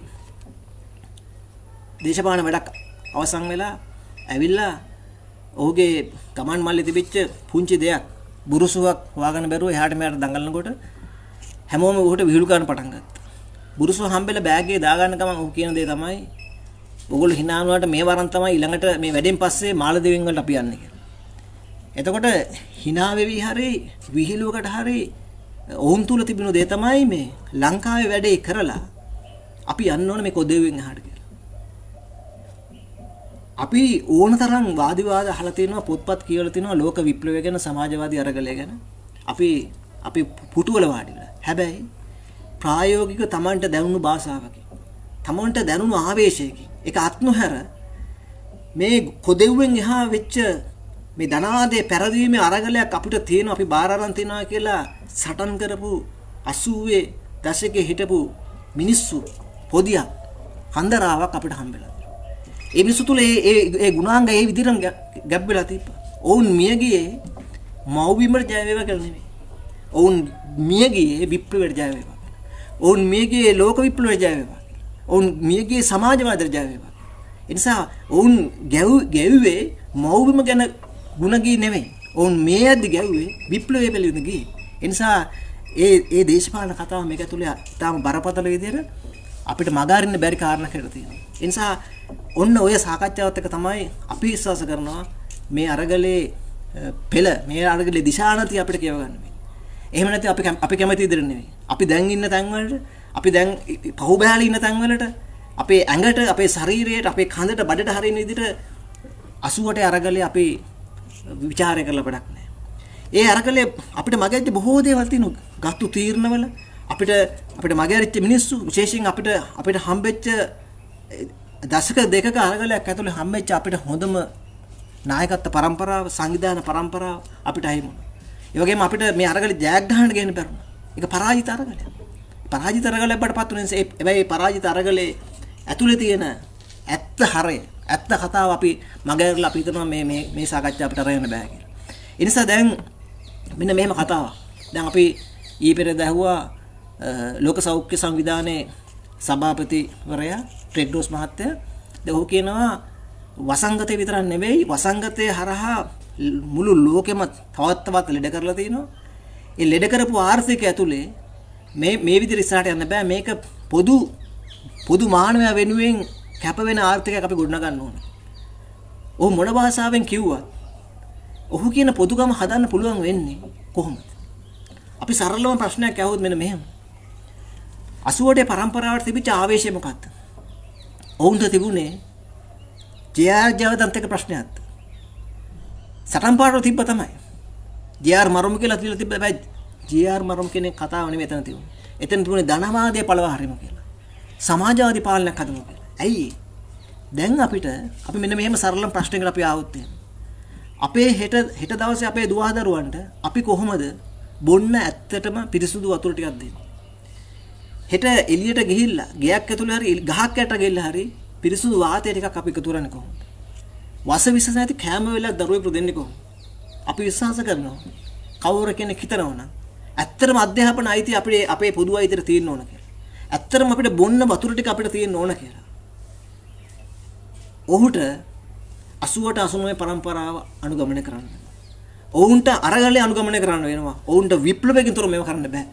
දේශපාලන වැඩක් අවසන් වෙලා ඇවිල්ලා ඔහුගේ ගමන් මල්ලේ තිබිච්ච පුංචි දෙයක් බුරුසුවක් හොයාගන්න බැරුව එහාට මෙහාට දඟලනකොට හැමෝම ඌට විහිළු ගන්න පටන් ගත්තා. බුරුසුව හම්බෙලා බෑග් එකේ දාගන්න ගමන් ඌ කියන දේ තමයි ඔයගොල්ලෝ hina වුණාට මේ වරන් තමයි ඊළඟට මේ වැඩෙන් පස්සේ මාළදේවින් වලට අපි යන්නේ කියලා. එතකොට hina වෙවි හරි විහිළුවකට හරි ඔවුන් තුල තිබුණු දේ තමයි මේ ලංකාවේ වැඩේ කරලා අපි යන්න ඕන මේ කොදෙව්වෙන් එහාට කියලා. අපි ඕනතරම් වාදිවාද අහලා තියෙනවා පොත්පත් කියවලා තියෙනවා ලෝක විප්ලවය ගැන සමාජවාදී අරගලය ගැන. අපි පුටුවල වාඩිලා. හැබැයි ප්‍රායෝගික Tamanට දැනුණු භාෂාවකින් Tamanට දැනුණු ආවේශයකින් ඒක අත්නොහැර මේ කොදෙව්වෙන් එහා වෙච්ච මේ ධනාදේ පෙරදීමේ අරගලයක් අපිට තියෙනවා අපි බාර අරන් තියනවා කියලා සටන් කරපු 80 දශකයේ හිටපු මිනිස්සු පොදියක් කන්දරාවක් අපිට හම්බෙලා. ඒ මිනිස්සු තුල ඒ ගුණාංග ඒ විදිහටම ගැබ් වෙලා තිබ්බා. ඔවුන් මිය ගියේ මව්බිමට ජය වේවා කියලා නෙමෙයි. ඔවුන් මිය ගියේ විප්ලවයට ජය වේවා. ඔවුන් මිය ගියේ ලෝක විප්ලවයට ජය වේවා. ඔවුන් මියගේ සමාජවාදයට ජය වේවා. ඒ නිසා ඔවුන් ගැව්වේ මව්බිම ගැන ගුණගී නෙවෙයි. ඔවුන් මේ ඇද්දි ගැව්වේ විප්ලවයේ පිළිවෙන ගී. ඒ නිසා ඒ දේශපාලන කතාව මේක ඇතුලේ තාම බරපතල විදිහට අපිට මගහරින්න බැරි කාරණා කියලා තියෙනවා. ඒ නිසා ඔන්න ඔය සාකච්ඡාවත් එක තමයි අපි විශ්වාස කරනවා මේ අරගලේ පෙළ මේ අරගලේ දිශානති අපිට කියව ගන්න වෙන්නේ. එහෙම නැත්නම් අපි කැමති විදිහට නෙවෙයි. අපි දැන් ඉන්න තැන් වලට අපි දැන් පහුබෑලි ඉන්න තැන් වලට අපේ ඇඟට අපේ ශරීරයට අපේ කඳට බඩට හරින විදිහට 80ට අරගලේ අපි ਵਿਚාරය කරලා වැඩක් නැහැ. ඒ අරගලේ අපිට මගහැරිච්ච බොහෝ දේවල් තියෙනවා. ගත්තු තීරණවල අපිට මගහැරිච්ච මිනිස්සු විශේෂයෙන් අපිට හම්බෙච්ච දශක දෙකක අරගලයක් ඇතුළේ හම්බෙච්ච අපිට හොඳම නායකත්ව පරම්පරාව සංවිධාන පරම්පරාව අපිට අහිමුණා. ඒ වගේම අපිට මේ අරගලේ ජයග්‍රහණ ගන්න බැරුණා. ඒක පරාජිත අරගලයක්. පරාජිත අරගලයක් බඩපත් වුණ නිසා හැබැයි පරාජිත අරගලේ ඇතුලේ තියෙන ඇත්ත හරය ඇත්ත කතාව අපි මගහැරලා අපි හිතනවා මේ සාකච්ඡාව අපිට අරගෙන බෑ කියලා. ඒ නිසා දැන් මෙන්න මෙහෙම කතාවක්. දැන් අපි ඊපෙරේද ඇහුවා ලෝක සෞඛ්‍ය සංවිධානයේ සභාපතිවරයා ටෙඩ්රොස් මහත්තයා දැන් ඔහු කියනවා වසංගතේ විතරක් නෙවෙයි වසංගතේ හරහා මුළු ලෝකෙම තවත් ලෙඩ කරලා තිනවා. ඒ ලෙඩ කරපු ආර්ථිකය ඇතුලේ මේ විදිහට ඉස්සරහට යන්න බෑ. මේක පොදු මානවයා වෙනුවෙන් කැප වෙන ආර්ථිකයක් අපි ගොඩනගන්න ඕනේ. ඔහු මොන භාෂාවෙන් කිව්වත් ඔහු කියන පොදුකම හදන්න පුළුවන් වෙන්නේ කොහොමද? අපි සරලවම ප්‍රශ්නයක් අහුවොත් මෙන්න මෙහෙම. 80ට පරම්පරාවට තිබිච්ච ආවේශය මොකක්ද? ඔවුන්ට තිබුණේ ජේ.ආර්. ජයවර්ධනත් එක්ක ප්‍රශ්නයක්. සටන් පාඩුව තිබ්බ තමයි. ජේ.ආර්. මරුම කියලා තියලා තිබ්බ හැබැයි ජේ.ආර්. මරුම කෙනෙක් කතාව නෙමෙයි එතන තිබුණේ. එතන තිබුණේ ධනවාදයේ පළවා හරිම කියලා. සමාජවාදී පාලනයක් හදමු කියලා. ඇයි? දැන් අපි මෙන්න මෙහෙම සරලම ප්‍රශ්නයකට අපි ආවොත් අපේ හෙට දවසේ අපේ දුවදරුවන්ට අපි කොහොමද බොන්න ඇත්තටම පිරිසුදු වතුර ටිකක් දෙන්නේ? හෙට එළියට ගිහිල්ලා ගෙයක් ඇතුලේ හරි ගහක් යට ගිහිල්ලා හරි පිරිසුදු වාතය ටිකක් අපි එකතු කරන්නේ කොහොමද? වස විස නැති කැම වෙලක් දරුවෙකුට දෙන්නේ කොහොමද? අපි විශ්වාස කරනවා කවුරු කෙනෙක් හිතනවා නම් ඇත්තටම අධ්‍යාපන අයිතිය අපේ පොදු අයිතියට තියෙන්න ඕන කියලා. ඇත්තටම අපිට බොන්න වතුර ටික අපිට තියෙන්න ඕන කියලා. ඔහුට 80ට 89 පරම්පරාව අනුගමනය කරන්න. ඔවුන්ට අරගලේ අනුගමනය කරන්න වෙනවා. ඔවුන්ට විප්ලවයෙන් තොර මේව කරන්න බෑ.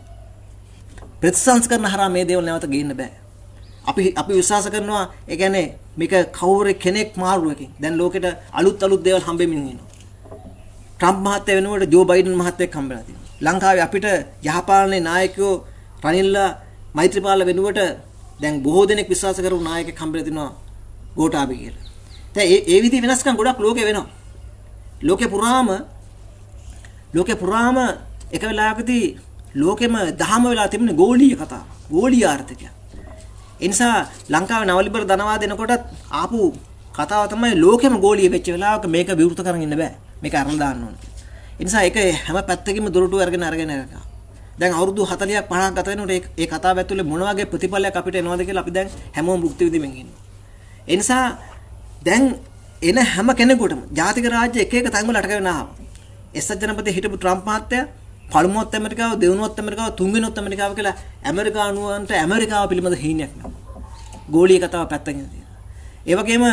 ප්‍රතිසංස්කරණ හරහා මේ දේවල් නැවත ගේන්න බෑ. අපි විශ්වාස කරනවා ඒ කියන්නේ මේක කවුරු කෙනෙක් මාරුවකින් දැන් ලෝකෙට අලුත් දේවල් හම්බෙමින් ඉන්නවා. ට්‍රම්ප් මහත්තයා වෙනුවට ජෝ බයිඩන් මහත්තයෙක් හම්බෙලා තියෙනවා. ලංකාවේ අපිට යහපාලනේ නායකයෝ රනිල්ලා මෛත්‍රීපාල වෙනුවට දැන් බොහෝ දෙනෙක් විශ්වාස කරපු නායකයෙක් හම්බෙලා තිනවා ගෝඨාභය කියලා. දැන් ඒ විදිහ වෙනස්කම් ගොඩක් ලෝකේ වෙනවා. ලෝකේ පුරාම එක වෙලාවකදී ලෝකෙම දහම වෙලා තිබෙන ගෝලීය කතාව. ගෝලීය ආර්ථිකය. ඒ නිසා ලංකාවේ නවලිබර ධනවාද එනකොටත් ආපු කතාව තමයි ලෝකෙම ගෝලීය වෙච්ච වෙලාවක මේක විවෘත කරගෙන ඉන්න බෑ. මේක අරන් දාන්න ඕනේ. ඒ නිසා ඒක හැම පැත්තකින්ම දොරටු අරගෙන යනවා. දැන් අවුරුදු 40ක් 50ක් ගත වෙනකොට ඒ කතාව ඇතුලේ මොන වගේ ප්‍රතිඵලයක් අපිට එනවද කියලා අපි දැන් හැමෝම භුක්ති විඳින්න ඉන්නවා. ඒ නිසා දැන් එන හැම කෙනෙකුටම ජාතික රාජ්‍ය එක තැන් වල අටක වෙනවා. එක්සත් ජනපදයේ හිටපු ට්‍රම්ප් මහත්තයා පළමුවත් ඇමරිකාව, දෙවනුවත් ඇමරිකාව, තුන්වෙනුවත් ඇමරිකාව කියලා ඇමරිකානුවන්ට ඇමරිකාව පිළිබඳ හීනයක් නෑ. ගෝලීය කතාව පැත්තකින් තියෙනවා. ඒ වගේම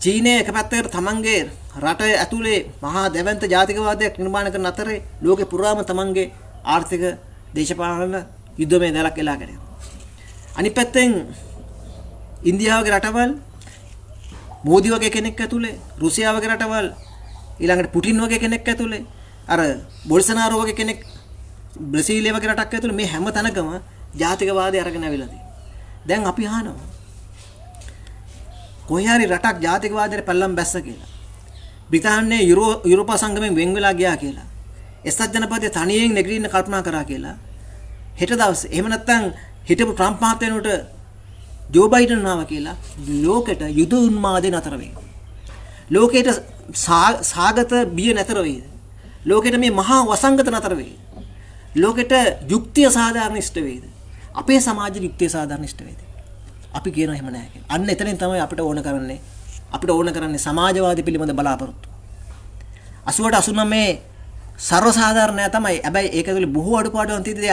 චීනය එක පැත්තකට තමන්ගේ රට ඇතුලේ මහා දැවැන්ත ජාතිකවාදයක් නිර්මාණය කරන අතරේ ලෝකේ පුරාම තමන්ගේ ආර්ථික දේශපාලන යුද්ධමය දැලක් එලාගෙන යනවා. අනිත් පැත්තෙන් ඉන්දියාවගේ රටවල් මෝදි වගේ කෙනෙක් ඇතුලේ, රුසියාව වගේ රටවල් ඊළඟට පුටින් වගේ කෙනෙක් ඇතුලේ, අර බොල්සනාරෝ වගේ කෙනෙක් බ්‍රසීලිය වගේ රටක් ඇතුලේ මේ හැම තැනකම ජාතිකවාදය අරගෙන ආවිලා තියෙනවා. දැන් අපි අහනවා කොහේ හරි රටක් ජාතිකවාදයට පල්ලම් බැස්ස කියලා. බ්‍රිතාන්‍යයේ යුරෝපා සංගමයෙන් වෙන් වෙලා ගියා කියලා. එක්සත් ජනපදයේ තනියෙන් නැගිටින්න කල්පනා කරා කියලා. හෙට දවසේ එහෙම නැත්නම් හිටපු ට්‍රම්ප් මහත්තයනට ජෝ බයිඩන් ආවා කියලා ලෝකෙට යුද උන්මාදේ නතර වෙයි. ලෝකෙට සාගත බිය නතර වෙයි. ලෝකෙට මේ මහා වසංගත නතර වෙයි. ලෝකෙට යුක්තිය සාධාරණ ඉෂ්ට වේද? අපේ සමාජෙ යුක්තිය සාධාරණ ඉෂ්ට වේද? අපි කියනවා එහෙම නැහැ කියලා. අන්න එතනින් තමයි අපිට ඕන කරන්නේ. අපිට ඕන කරන්නේ සමාජවාදී පිළිබඳ බලාපොරොත්තු. 88 89 සර්ව සාධාරණය තමයි. හැබැයි ඒක ඇතුලේ බොහෝ අඩුපාඩුවන් තියෙද්දී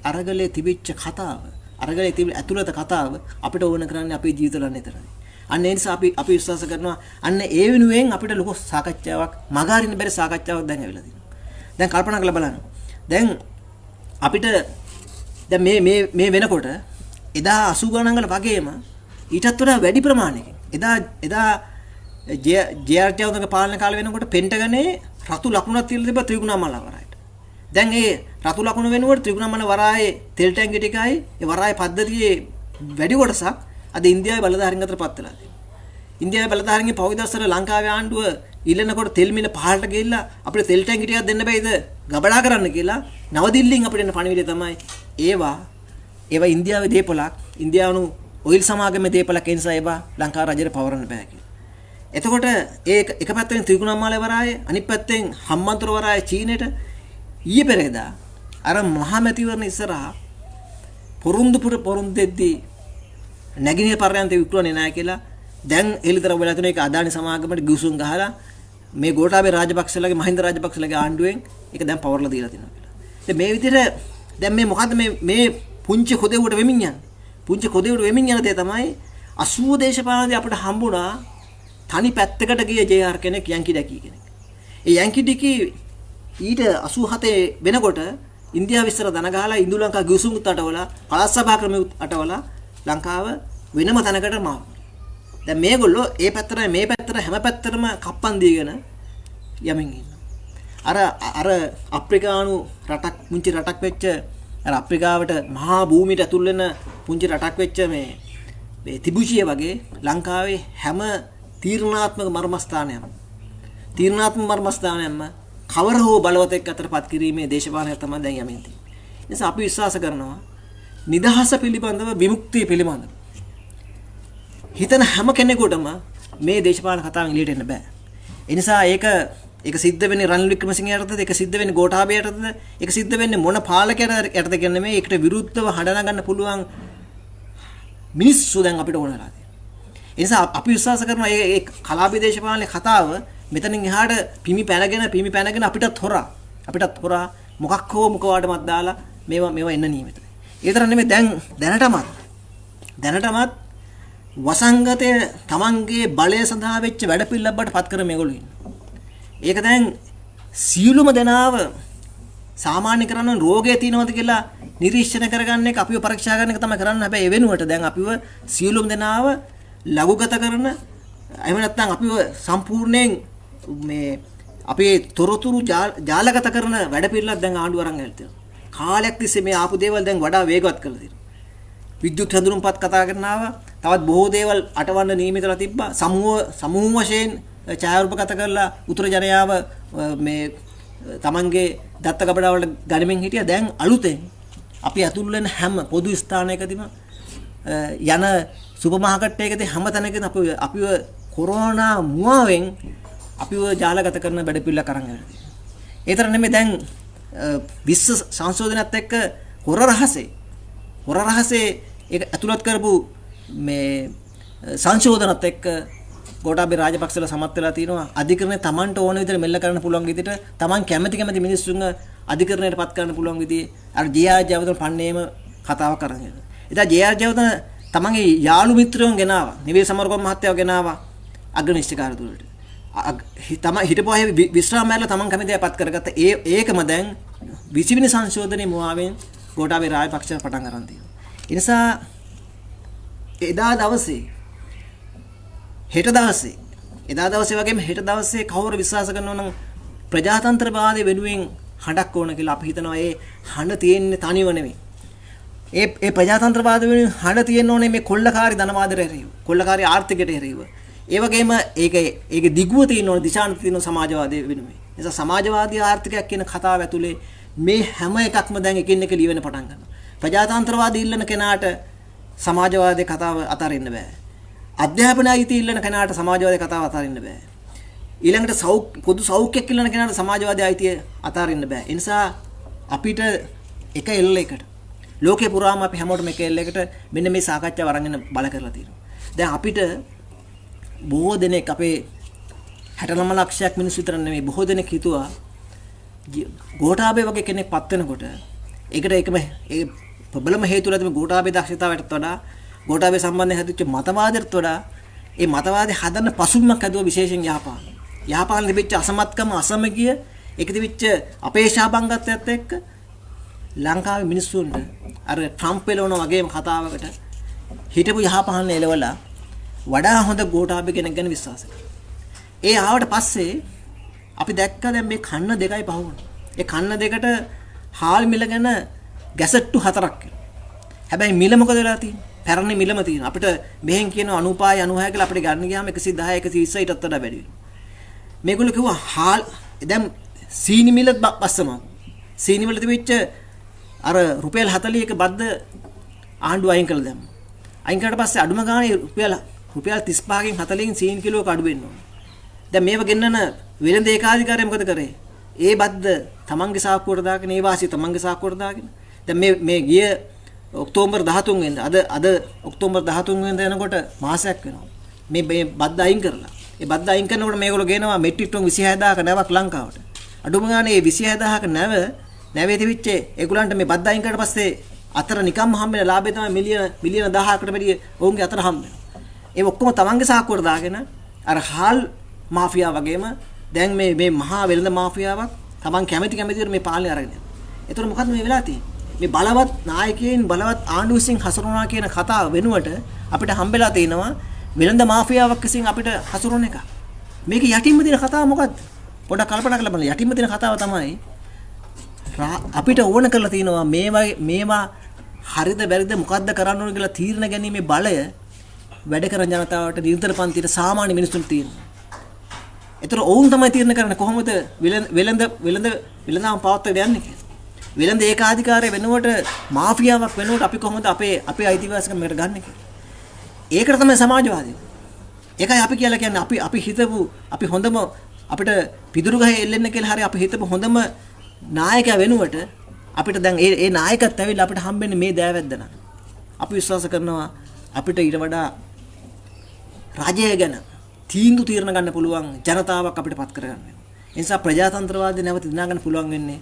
අරගලේ තිබිච්ච කතාව අරගලේ තිබෙන ඇතුළත කතාව අපිට ඕන කරන්නේ අපේ ජීවිතවල නේතරයි. අන්න ඒ නිසා අපි විශ්වාස කරනවා අන්න ඒ වෙනුවෙන් අපිට ලොකු සාකච්ඡාවක් මගහරින්න බැරි සාකච්ඡාවක් දැන් ඇවිල්ලා තියෙනවා. දැන් කල්පනා කරලා බලන්න. දැන් අපිට දැන් මේ වෙනකොට එදා 80 ගණන් වල වගේම ඊටත් වඩා වැඩි ප්‍රමාණයකින් එදා ජේ.ආර්. ජයවර්ධනගේ පාලන කාලේ වෙනකොට පෙන්ටගනේ රතු ලකුණක් තියලා තිබ්බා ත්‍රිකුණාමල වරායට. දැන් ඒ රතු ලකුණ වෙනුවට ත්‍රිකුණාමල වරායේ තෙල් ටැංකිය ටිකයි ඒ වරායේ පද්ධතියේ වැඩි කොටසක් අද ඉන්දියාවේ බලධාරීන් අතරපත් වෙලා තියෙනවා. ඉන්දියාවේ බලධාරීන්ගේ පෞද්ගලිකසර ලංකාවේ ආණ්ඩුව ඉල්ලනකොට තෙල් මිල පහළට ගිහිල්ලා අපිට තෙල් ටැංකි ටිකක් දෙන්න බෑද ගබඩා කරන්න කියලා නවදිල්ලින් අපිට එන පණිවිඩය තමයි ඒවා ඉන්දියාවේ දීපලක් ඉන්දියානු ඔයිල් සමාගමේ දීපලක් ඒ නිසා ඒවා ලංකාව රජයට පවරන්න බෑ කියලා. එතකොට එක පැත්තෙන් ත්‍රිකුණාමල වරාය අනිත් පැත්තෙන් හම්බන්තොට වරාය චීනෙට ඊයේ පෙරේදා අර මහමැතිවරණ ඉස්සරහා පොරුන්දු දෙද්දී නැගිනහිර පර්යන්තේ විකුණන්නේ නැහැ කියලා දැන් එළිතර වෙලා තියෙන එක අදානි සමාගමට ගිවිසුම් ගහලා මේ ගෝඨාභය රාජපක්ෂලගේ මහින්ද රාජපක්ෂලගේ ආණ්ඩුවෙන් ඒක දැන් පවර්ලා දීලා තියෙනවා කියලා. ඉතින් මේ විදිහට දැන් මේ මොකද්ද මේ පුංචි කොදෙව්වට වෙමින් යන්නේ? පුංචි කොදෙව්වට වෙමින් යන දේ තමයි 80 දේශපාලනදී අපිට හම්බුණා තනි පැත්තකට ගිය ජේ.ආර්. කෙනෙක් යන්කි ඩැකී කෙනෙක්. ඒ යන්කි ඩැකී ඊට 87 වෙනකොට ඉන්දියාව ඉස්සර දන ගහලා ඉන්දු ලංකා ගිවිසුම් අටවලා පළාත් සභා ක්‍රම අටවලා ලංකාව වෙනම තැනකට මාරු. දැන් මේගොල්ලෝ ඒ පැත්තට මේ පැත්තට හැම පැත්තටම කප්පන් දීගෙන යමින් ඉන්නවා. අර අප්‍රිකානු රටක් මුංචි රටක් වෙච්ච අර අප්‍රිකාවට මහා භූමියට ඇතුල් වෙන පුංචි රටක් වෙච්ච මේ තිබුචිය වගේ ලංකාවේ හැම තීරණාත්මක මර්මස්ථානයක්ම කවර හෝ බලවතෙක් අතරපත් කිරීමේ දේශපාලනය තමයි දැන් යමින් තියෙන්නේ. ඒ නිසා අපි විශ්වාස කරනවා නිදහස පිළිබඳව විමුක්තිය පිළිබඳව හිතන හැම කෙනෙකුටම මේ දේශපාලන කතාවෙන් එළියට එන්න බෑ. ඒ නිසා ඒක සිද්ධ වෙන්නේ රනිල් වික්‍රමසිංහ යටතේද, ඒක සිද්ධ වෙන්නේ ගෝඨාභය යටතේද, ඒක සිද්ධ වෙන්නේ මොන පාලකයට යටතේද කියන්නේ මේ ඒකට විරුද්ධව හඬන ගන්න පුළුවන් මිනිස්සු දැන් අපිට ඕන වෙලා තියෙනවා. ඒ නිසා අපි විශ්වාස කරනවා මේ කලාපී දේශපාලනයේ කතාව මෙතනින් එහාට පිමි පැනගෙන අපිටත් හොරා මොකක් හෝ මුඛවාඩමක් දාලා මේවා එන්න නියමිතයි. ඒ තරම් නෙමෙයි දැනටමත් වසංගතය තමන්ගේ බලය සඳහා වෙච්ච වැඩපිළිවෙලකට පත් කර මේගොල්ලෝ ඉන්නවා. ඒක දැන් සියලුම දෙනාව සාමාන්‍ය කරන රෝගය තියෙනවද කියලා නිරීක්ෂණය කරගන්න එක අපිව පරීක්ෂා කරන එක තමයි කරන්න. හැබැයි ඒ වෙනුවට දැන් අපිව සියලුම දෙනාව ලඝුගත කරන එහෙම නැත්නම් අපිව සම්පූර්ණයෙන් මේ අපේ තොරතුරු ජාලගත කරන වැඩපිළිවෙලක් දැන් ආණ්ඩුව අරන් ඇවිල්ලා තියෙනවා. කාලයක් තිස්සේ මේ ආපු දේවල් දැන් වඩා වේගවත් කරලා තියෙනවා. විද්‍යුත් හැඳුනුම්පත් කතා කරනවා. තවත් බොහෝ දේවල් අටවන්න නියමිතලා තිබ්බා. සමූහ වශයෙන් ඡායාරූපගත කරලා උතුර ජනයාව මේ තමන්ගේ දත්ත ගබඩා වලට ගනිමින් හිටියා. දැන් අලුතෙන් අපි අතුල් වෙන හැම පොදු ස්ථානයකදීම යන සුපර් මාකට් එකකදී හැම තැනකදීම අපිව කොරෝනා මුවාවෙන් අපිව ජාලගත කරන වැඩපිළිවෙලක් අරන් යනවා. ඒ තරම් නෙමෙයි දැන් විශ්ව සංශෝධනයත් එක්ක හොර රහසේ ඒක ඇතුළත් කරපු මේ සංශෝධනත් එක්ක ගෝඨාභය රාජපක්ෂලා සමත් වෙලා තිනවා අධිකරණය Tamanට ඕන විදිහට මෙල්ල කරන්න පුළුවන් විදිහට Taman කැමැති මිනිස්සුන්ව අධිකරණයට පත් කරන්න පුළුවන් විදිහේ අර ජේ.ආර්. ජයවර්ධන පන්නේම කතාවක් කරන් යනවා. එදා ජේ.ආර්. ජයවර්ධන තමන්ගේ යාළු මිත්‍රයන් ගෙනාවා. නිවේල් සමරකෝන් මහත්තයාව ගෙනාවා අග්‍රනිෂ්ඨකාරතුලට. තමයි හිටපු අය විශ්‍රාම මැරලා තමන් කැමතියි පත් කරගත්ත. ඒකම දැන් 20 වෙනි සංශෝධනයේ මුවාවෙන් ගෝඨාභය රාජපක්ෂ පටන් ගන්න තියෙනවා. ඒ නිසා එදා දවසේ වගේම හෙට දවසේ කවුරු විශ්වාස කරනවා නම් ප්‍රජාතන්ත්‍රවාදය වෙනුවෙන් හඬක් ඕන කියලා අපි හිතනවා. ඒ හඬ තියෙන්නේ තනිව නෙමෙයි. ඒ ප්‍රජාතන්ත්‍රවාද වෙනුවෙන් හඬ තියෙන්න ඕනේ මේ කොල්ලකාරී ධනවාදයට එරෙහිව. කොල්ලකාරී ආර්ථිකයට එරෙහිව. ඒ වගේම ඒකේ දිගුව තියෙන්න ඕනේ දිශාන්ත තියෙන සමාජවාදය වෙනුවෙන්. ඒ නිසා සමාජවාදී ආර්ථිකයක් කියන කතාව ඇතුලේ මේ හැම එකක්ම දැන් එකින් එක ලියවෙන පටන් ගන්නවා. ප්‍රජාතන්ත්‍රවාදී ඉල්ලන කෙනාට සමාජවාදයේ කතාව අතාරින්න බෑ. අධ්‍යාපන අයිති ඉල්ලන කෙනාට සමාජවාදී කතාව අතාරින්න බෑ. ඊළඟට පොදු සෞඛ්‍යයක් ඉල්ලන කෙනාට සමාජවාදී අයිතිය අතාරින්න බෑ. ඒ නිසා අපිට එක එල්ලයකට ලෝකේ පුරාම අපි හැමෝටම එක එල්ලයකට මෙන්න මේ සාකච්ඡාව අරගෙන බල කරලා තියෙනවා. දැන් අපිට බොහෝ දෙනෙක් අපේ 69 ලක්ෂයක් මිනිස්සු විතර නෙමෙයි බොහෝ දෙනෙක් හිතුවා ගෝඨාභය වගේ කෙනෙක් පත් වෙනකොට ඒකට ප්‍රබලම හේතුව ලැබෙන ගෝඨාභය දක්ෂතාවයටත් වඩා ගෝඨාභය සම්බන්ධයෙන් හැදිච්ච මතවාදයට වඩා ඒ මතවාදී හදන්න පසුබිමක් හැදුව විශේෂයෙන් යාපාන. යාපාන තිබිච්ච අසමත්කම අසමගිය ඒක තිබිච්ච අපේක්ෂාබංගත්වයත් එක්ක ලංකාවේ මිනිස්සුන්ට අර ට්‍රම්ප් එළවන වගේම කතාවකට හිටපු යහපහන් එළවලා වඩා හොඳ ගෝඨාභය කෙනෙක් ගැන විශ්වාස කරනවා. ඒ ආවට පස්සේ අපි දැක්කා දැන් මේ කන්න දෙකයි පහුවුණා. ඒ කන්න දෙකට හාල් මිල ගැන ගැසට්ටු 4ක් එනවා. හැබැයි මිල මොකද වෙලා තියෙන්නේ? පැරණි මිලම තියෙනවා. අපිට මෙහෙන් කියන 95 96 කියලා අපිට ගන්න ගියාම 110 120 ඊටත් වඩා වැඩි වෙනවා. මේගොල්ලෝ කිව්වා හාල් දැන් සීනි මිල බස්සනවා. සීනි වල තිබිච්ච අර රුපියල් 40ක බද්ද ආණ්ඩුව අයින් කළා දැම්මා. අයින් කරලා පස්සේ අඩුම ගානේ රුපියල් 35කින් 40කින් සීනි කිලෝක අඩු වෙන්න ඕන. දැන් මේව ගෙන්නන වෙළඳ ඒකාධිකාරිය මොකද කරේ? ඒ බද්ද තමන්ගේ සාක්කුවට දාගෙන ඒ වාසිය තමන්ගේ සාක්කුවට දාගෙන දැන් මේ ගිය ඔක්තෝබර් 13 වෙනිදා අද ඔක්තෝබර් 13 වෙනිදා යනකොට මාසයක් වෙනවා. මේ බද්ද අයින් කරලා. ඒ බද්ද අයින් කරනකොට මේගොල්ලෝ ගේනවා මෙට්‍රික් ටන් 26000ක නැවක් ලංකාවට. අඩුම ගානේ මේ 26000ක නැවේ තිබිච්ච ඒගොල්ලන්ට මේ බද්ද අයින් කරලා පස්සේ අතර නිකම්ම හම්බෙන ලාභය තමයි මිලියන 1000කට වැඩි ඔවුන්ගේ අතර හම්බ වෙනවා. ඒ ඔක්කොම තමන්ගේ සාක්කුවට දාගෙන අර හාල් මාෆියා වගේම දැන් මේ මහා වෙළඳ මාෆියාවක් තමන් කැමැති විදිහට මේ පාලනය අරගෙන යනවා. ඒතකොට මොකද්ද මේ වෙලා තියෙන්නේ? මේ බලවත් නායකයන් බලවත් ආණ්ඩුව විසින් හසුරුවනවා කියන කතාව වෙනුවට අපිට හම්බෙලා තියෙනවා වෙළඳ මාෆියාවක් විසින් අපිට හසුරුවන එක. මේක යටින්ම තියෙන කතාව මොකද්ද? පොඩ්ඩක් කල්පනා කරලා බලන්න. යටින්ම තියෙන කතාව තමයි අපිට ඕන කරලා තියෙනවා මේවා හරිද වැරදිද මොකද්ද කරන්න ඕන කියලා තීරණ ගැනීමේ බලය වැඩ කරන ජනතාවට නිර්තර පන්තියට සාමාන්‍ය මිනිස්සුන්ට තියෙනවා. ඒතර ඔවුන් තමයි තීරණය කරන්නේ කොහොමද වෙළඳාම පවත්වාගෙන යන්නේ කියලා. වෙළඳ ඒකාධිකාරය වෙනුවට මාෆියාවක් වෙනුවට අපි කොහොමද අපේ අයිතිවාසිකම් එකට ගන්න කියලා. ඒකට තමයි සමාජවාදී. ඒකයි අපි කියලා කියන්නේ අපි හිතපු අපි හොඳම අපිට පිදුරු ගහේ එල්ලෙන්න කියලා හරිය අපි හිතපු හොඳම නායකයා වෙනුවට අපිට දැන් ඒ නායකත් ඇවිල්ලා අපිට හම්බෙන්නේ මේ දෑවැද්ද නම්. අපි විශ්වාස කරනවා අපිට ඊට වඩා රාජ්‍යය ගැන තීරණ ගන්න පුළුවන් ජනතාවක් අපිට පත් කරගන්න වෙනවා. ඒ නිසා ප්‍රජාතන්ත්‍රවාදී නැවත දිනා ගන්න පුළුවන් වෙන්නේ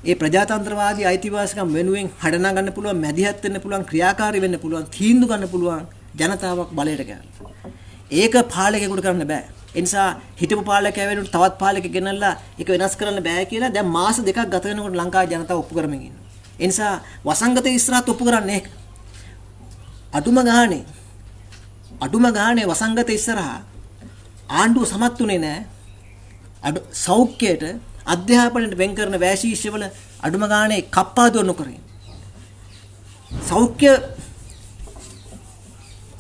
ඒ ප්‍රජාතන්ත්‍රවාදී අයිතිවාසිකම් වෙනුවෙන් හඩනා ගන්න පුළුවන් මැදිහත් වෙන්න පුළුවන් ක්‍රියාකාරී වෙන්න පුළුවන් තීන්දුව ගන්න පුළුවන් ජනතාවක් බලයට ගන්න. ඒක පාලකයෙකුට කරන්න බෑ. ඒ නිසා හිටපු පාලකයා වෙනුවට තවත් පාලකයෙක් ගෙනල්ලා ඒක වෙනස් කරන්න බෑ කියලා දැන් මාස දෙකක් ගත වෙනකොට ලංකාවේ ජනතාව ඔප්පු කරමින් ඉන්නවා. ඒ නිසා වසංගතයේ ඉස්සරහත් ඔප්පු කරන්නේ ඒක. අඩුම ගානේ වසංගතයේ ඉස්සරහා ආණ්ඩුව සමත් උනේ නැහැ. සෞඛ්‍යයට අධ්‍යාපනයට වෙන් කරන වැශීෂ්‍යවල අඩුම ගානේ කප්පාදුව නොකරේ.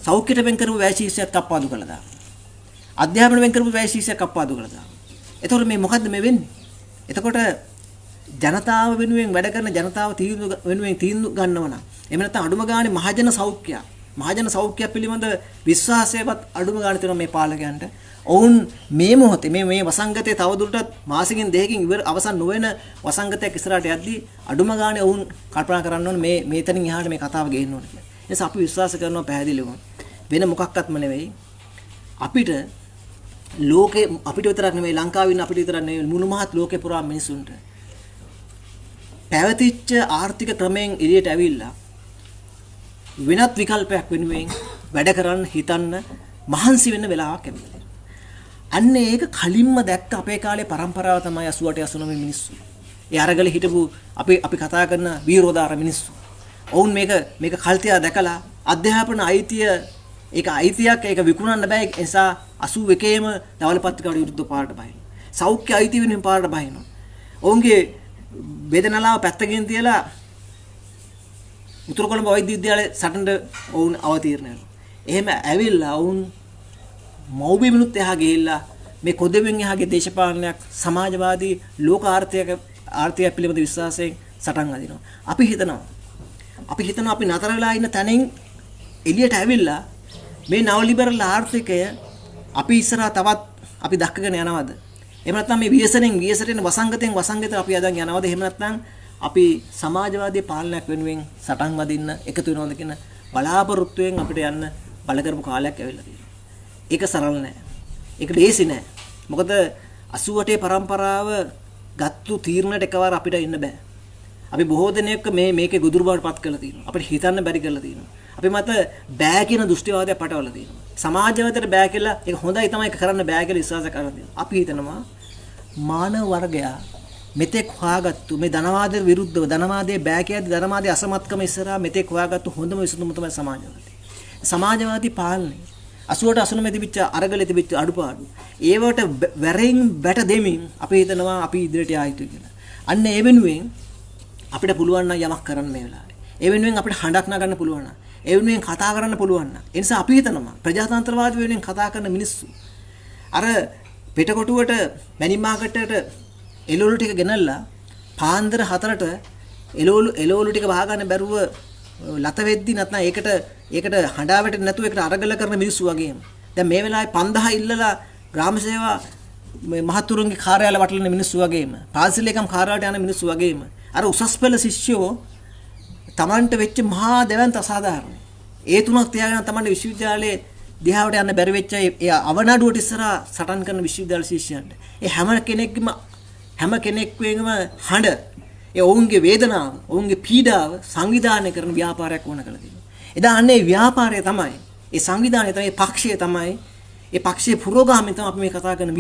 සෞඛ්‍යයට වෙන් කරපු වැශීෂ්‍යයත් කප්පාදු කළා දානවා. අධ්‍යාපන වෙන් කරපු වැශීෂ්‍යයක් කප්පාදු කළා දානවා. එතකොට මේ මොකද්ද මේ වෙන්නේ? එතකොට ජනතාව වෙනුවෙන් වැඩ කරන ජනතාව තීන්දුව ගන්නව නම් එහෙම නැත්නම් අඩුම ගානේ මහජන සෞඛ්‍ය පිළිබඳ විශ්වාසයවත් අඩුම ගානේ තියෙනවා මේ පාලකයන්ට. ඔවුන් මේ මොහොතේ මේ වසංගතයේ තවදුරටත් මාසෙකින් දෙකකින් අවසන් නොවන වසංගතයක් ඉස්සරහට යද්දී අඩුම ගානේ ඔවුන් කල්පනා කරන්න ඕනේ මේ එතනින් එහාට මේ කතාව ගේන්න ඕනේ කියලා. ඒ නිසා අපි විශ්වාස කරනවා පැහැදිලිවම වෙන මොකක්වත්ම නෙවෙයි අපිට විතරක් නෙවෙයි ලංකාවේ ඉන්න අපිට විතරක් නෙවෙයි මුළු මහත් ලෝකේ පුරා මිනිසුන්ට පැවතිච්ච ආර්ථික ක්‍රමයෙන් එළියට ඇවිල්ලා වෙනත් විකල්පයක් වෙනුවෙන් වැඩ කරන්න හිතන්න මහන්සි වෙන්න වෙලාවක් ලැබෙනවා. අන්න ඒක කලින්ම දැක්ක අපේ කාලේ પરම්පරාව තමයි 88 89 මිනිස්සු. ඒ අරගල හිටපු අපි කතා කරන වීරෝදාර මිනිස්සු. ඔවුන් මේක කල්තියා දැකලා අධ්‍යාපන අයිතියක් ඒක විකුණන්න බෑ. ඒ නිසා 81ේම දවල් පත්‍රිකාවට විරුද්ධ පාරට බහිනවා. සෞඛ්‍ය අයිතිය වෙනුවෙන් පාරට බහිනවා. ඔවුන්ගේ වේදනාව පැත්තකින් තියලා උතුරු කොළඹ වෛද්‍ය විද්‍යාලයේ සටනට ඔවුන් අවතීර්ණ වෙනවා. එහෙම ඇවිල්ලා ඔවුන් මෞබිමිනුත් එහා ගිහිල්ලා මේ කොදෙවින් එහාගේ දේශපාලනයක් සමාජවාදී ලෝක ආර්ථිකය පිළිබඳ විශ්වාසයෙන් සටන් අදිනවා. අපි හිතනවා අපි නතර වෙලා ඉන්න තැනින් එළියට ඇවිල්ලා මේ නව ලිබරල් ආර්ථිකය අපි ඉස්සරහා තවත් අපි දක්කගෙන යනවද? එහෙම නැත්නම් මේ ව්‍යසනයෙන් වසංගතයට අපි අදන් යනවද? එහෙම නැත්නම් අපි සමාජවාදී පාලනයක් වෙනුවෙන් සටන් වදින්න එකතු වෙනවද කියන බලාපොරොත්තුවෙන් අපිට යන්න බල කරපු කාලයක් ඇවිල්ලා තියෙනවා. ඒක සරල නෑ. ඒක ලේසි නෑ. මොකද 88 પરම්පරාව ගත්තු තීරණයට එකවර අපිට ඉන්න බෑ. අපි බොහෝ දෙනෙක් මේකේ ගොදුරු බවට පත් කරලා තියෙනවා. අපිට හිතන්න බැරි කරලා තියෙනවා. අපි මත බෑ කියන දෘෂ්ටිවාදය පටවලා තියෙනවා. සමාජවාදයට බෑ කියලා ඒක හොඳයි තමයි කරන්න බෑ කියලා විශ්වාස කරලා තියෙනවා. අපි හිතනවා මානව වර්ගයා මෙතෙක් හොයාගත්තු මේ ධනවාදයට විරුද්ධව ධනවාදයේ බෑ කියද්දි ධනවාදයේ අසමත්කම ඉස්සරහා මෙතෙක් හොයාගත්තු හොඳම විසඳුම තමයි සමාජවාදී. සමාජවාදී පාලනය 80ට 89 තිබිච්ච අරගලෙ තිබිච්ච අඩුපාඩු ඒවට වැරෙන් බැට දෙමින් අපි හිතනවා අපි ඉදිරියට ආ යුතුයි කියලා. අන්න ඒ වෙනුවෙන් අපිට පුළුවන් නම් යමක් කරන්න මේ වෙලාවේ. ඒ වෙනුවෙන් අපිට හඬක් නගන්න පුළුවන් නම් ඒ වෙනුවෙන් කතා කරන්න පුළුවන් නම් ඒ නිසා අපි හිතනවා ප්‍රජාතන්ත්‍රවාදී වෙනුවෙන් කතා කරන මිනිස්සු අර පිටකොටුවට මැනි මාකට්ටයට එළවලු ටික ගෙනල්ලා පාන්දර 4ට එළවලු ටික වහගන්න බැරුව ලත වෙද්දි නැත්නම් ඒකට හඬා වැටෙන්නේ නැතුව ඒකට අරගල කරන මිනිස්සු වගේම දැන් මේ වෙලාවේ 5000 ඉල්ලලා ග්‍රාම සේවා මේ මහතුරුන්ගේ කාර්යාල වටලන මිනිස්සු වගේම පාසල් එකම් කාර්යාලයට යන මිනිස්සු වගේම අර උසස් පෙළ ශිෂ්‍යෝ තමන්ට වෙච්ච මහා දැවැන්ත අසාධාරණයි. ඒ තුනක් තියාගෙන තමන්ට විශ්වවිද්‍යාලයේ දිහාවට යන්න බැරි වෙච්ච ඒ අවනඩුවට ඉස්සරහා සටන් කරන විශ්වවිද්‍යාල ශිෂ්‍යයන්ට ඒ හැම කෙනෙක්ගේම හඬ ඒ ඔවුන්ගේ වේදනාව ඔවුන්ගේ පීඩාව සංවිධානය කරන ව්‍යාපාරයක් වුණ කළ තියෙනවා. එදා අන්නේ ව්‍යාපාරය තමයි ඒ සංවිධානය තමයි පක්ෂය තමයි ඒ පක්ෂයේ පුරෝගාමී තමයි අපි මේ කතා කරන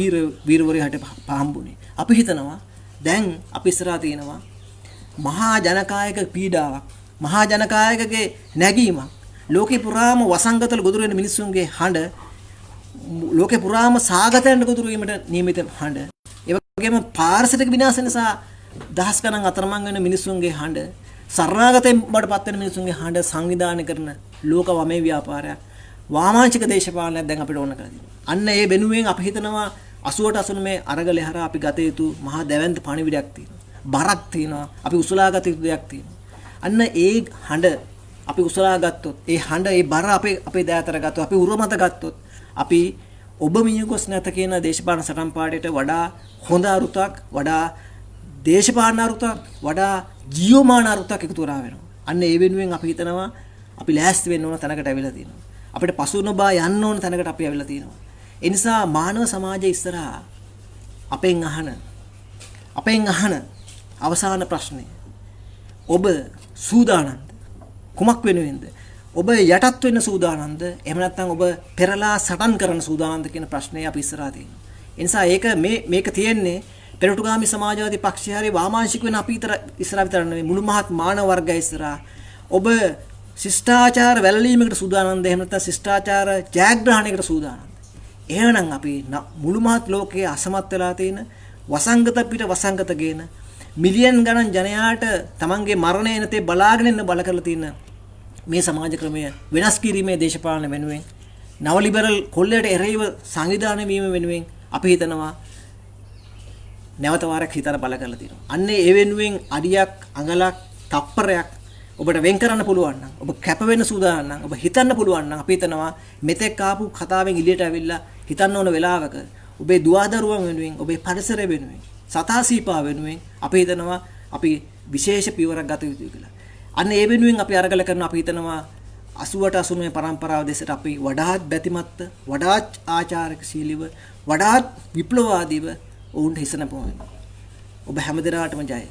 වීරවරයාට හම්බුනේ. අපි හිතනවා දැන් අපි ඉස්සරහා තියෙනවා මහා ජනකායක පීඩාවක් මහා ජනකායකගේ නැගීමක් ලෝකේ පුරාම වසංගතවල ගොදුරු වෙන මිනිස්සුන්ගේ හඬ ලෝකේ පුරාම සාගතයන්ට ගොදුරු වීමට නියමිත හඬ ඒ වගේම පාරිසරික විනාශ නිසා දහස් ගණන් අතරමං වෙන මිනිස්සුන්ගේ හඬ සරණාගතයෙන් බඩපත් වෙන මිනිස්සුන්ගේ හඬ සංවිධානය කරන ලෝක වමේ ව්‍යාපාරයක් වාමාංශික දේශපාලනයක් දැන් අපිට ඕන කරලා තියෙනවා. අන්න ඒ වෙනුවෙන් අපි හිතනවා 80ට 89 අරගලේ හරහා අපි ගත යුතු මහා දැවැන්ත පණිවිඩයක් තියෙනවා. බරක් තියෙනවා. අපි උසලා ගත යුතු දෙයක් තියෙනවා. අන්න ඒ හඬ අපි උසලා ගත්තොත් ඒ හඬ ඒ බර අපේ දෑතර ගත්තොත් අපි උරමත ගත්තොත් අපි ඔබ මියගොස් නැත කියන දේශපාලන සටන් පාඩේට වඩා හොඳ අරුතක් වඩා දේශපාලන අරුතක් වඩා ජීවමාන අරුතක් එකතු කරා වෙනවා. අන්න ඒ වෙනුවෙන් අපි හිතනවා අපි ලෑස්ති වෙන්න ඕන තැනකට ඇවිල්ලා තියෙනවා. අපිට පසු නොබා යන්න ඕන තැනකට අපි ඇවිල්ලා තියෙනවා. ඒ නිසා මානව සමාජයේ ඉස්සරහා අපෙන් අහන අවසාන ප්‍රශ්නය ඔබ සූදානම්ද කුමක් වෙනුවෙන්ද ඔබ යටත් වෙන්න සූදානම්ද එහෙම නැත්නම් ඔබ පෙරලා සටන් කරන සූදානම්ද කියන ප්‍රශ්නේ අපි ඉස්සරහා තියෙනවා. ඒ නිසා මේක තියෙන්නේ පෙරටුගාමී සමාජවාදී පක්ෂය හරි වාමාංශික වෙන අපි ඉස්සරහා විතර නෙවෙයි මුළු මහත් මානව වර්ගය ඉස්සරහා ඔබ ශිෂ්ටාචාර වැළලීමකට සූදානම්ද එහෙම නැත්නම් ශිෂ්ටාචාර ජයග්‍රහණයකට සූදානම්ද? එහෙනම් අපි මුළු මහත් ලෝකයේ අසමත් වෙලා තියෙන වසංගත පිට වසංගත ගේන මිලියන් ගණන් ජනයාට තමන්ගේ මරණය එනතේ බලාගෙන ඉන්න බල කරලා තියෙන මේ සමාජ ක්‍රමය වෙනස් කිරීමේ දේශපාලන වෙනුවෙන් නව ලිබරල් කොල්ලයට එරෙහිව සංවිධානය වීම වෙනුවෙන් අපි හිතනවා නැවත වාරයක් හිතලා බල කරලා තියෙනවා. අන්න ඒ වෙනුවෙන් අඩියක් අඟලක් තප්පරයක් ඔබට වෙන් කරන්න පුළුවන් නම් ඔබ කැප වෙන්න සූදානම් නම් ඔබ හිතන්න පුළුවන් නම් අපි හිතනවා මෙතෙක් ආපු කතාවෙන් එළියට ඇවිල්ලා හිතන්න ඕන වෙලාවක ඔබේ දුවදරුවන් වෙනුවෙන් ඔබේ පරිසරය වෙනුවෙන් සතා සීපා වෙනුවෙන් අපි හිතනවා අපි විශේෂ පියවරක් ගත යුතුයි කියලා. අන්න ඒ වෙනුවෙන් අපි අරගල කරන අපි හිතනවා 80ට 89 පරම්පරාව දෙසට අපි වඩාත් බැතිමත්ව වඩාත් ආචාරකශීලීව වඩාත් විප්ලවවාදීව ඔවුන්ට හිසන පොවෙනවා. ඔබ හැමදෙනාටම ජය.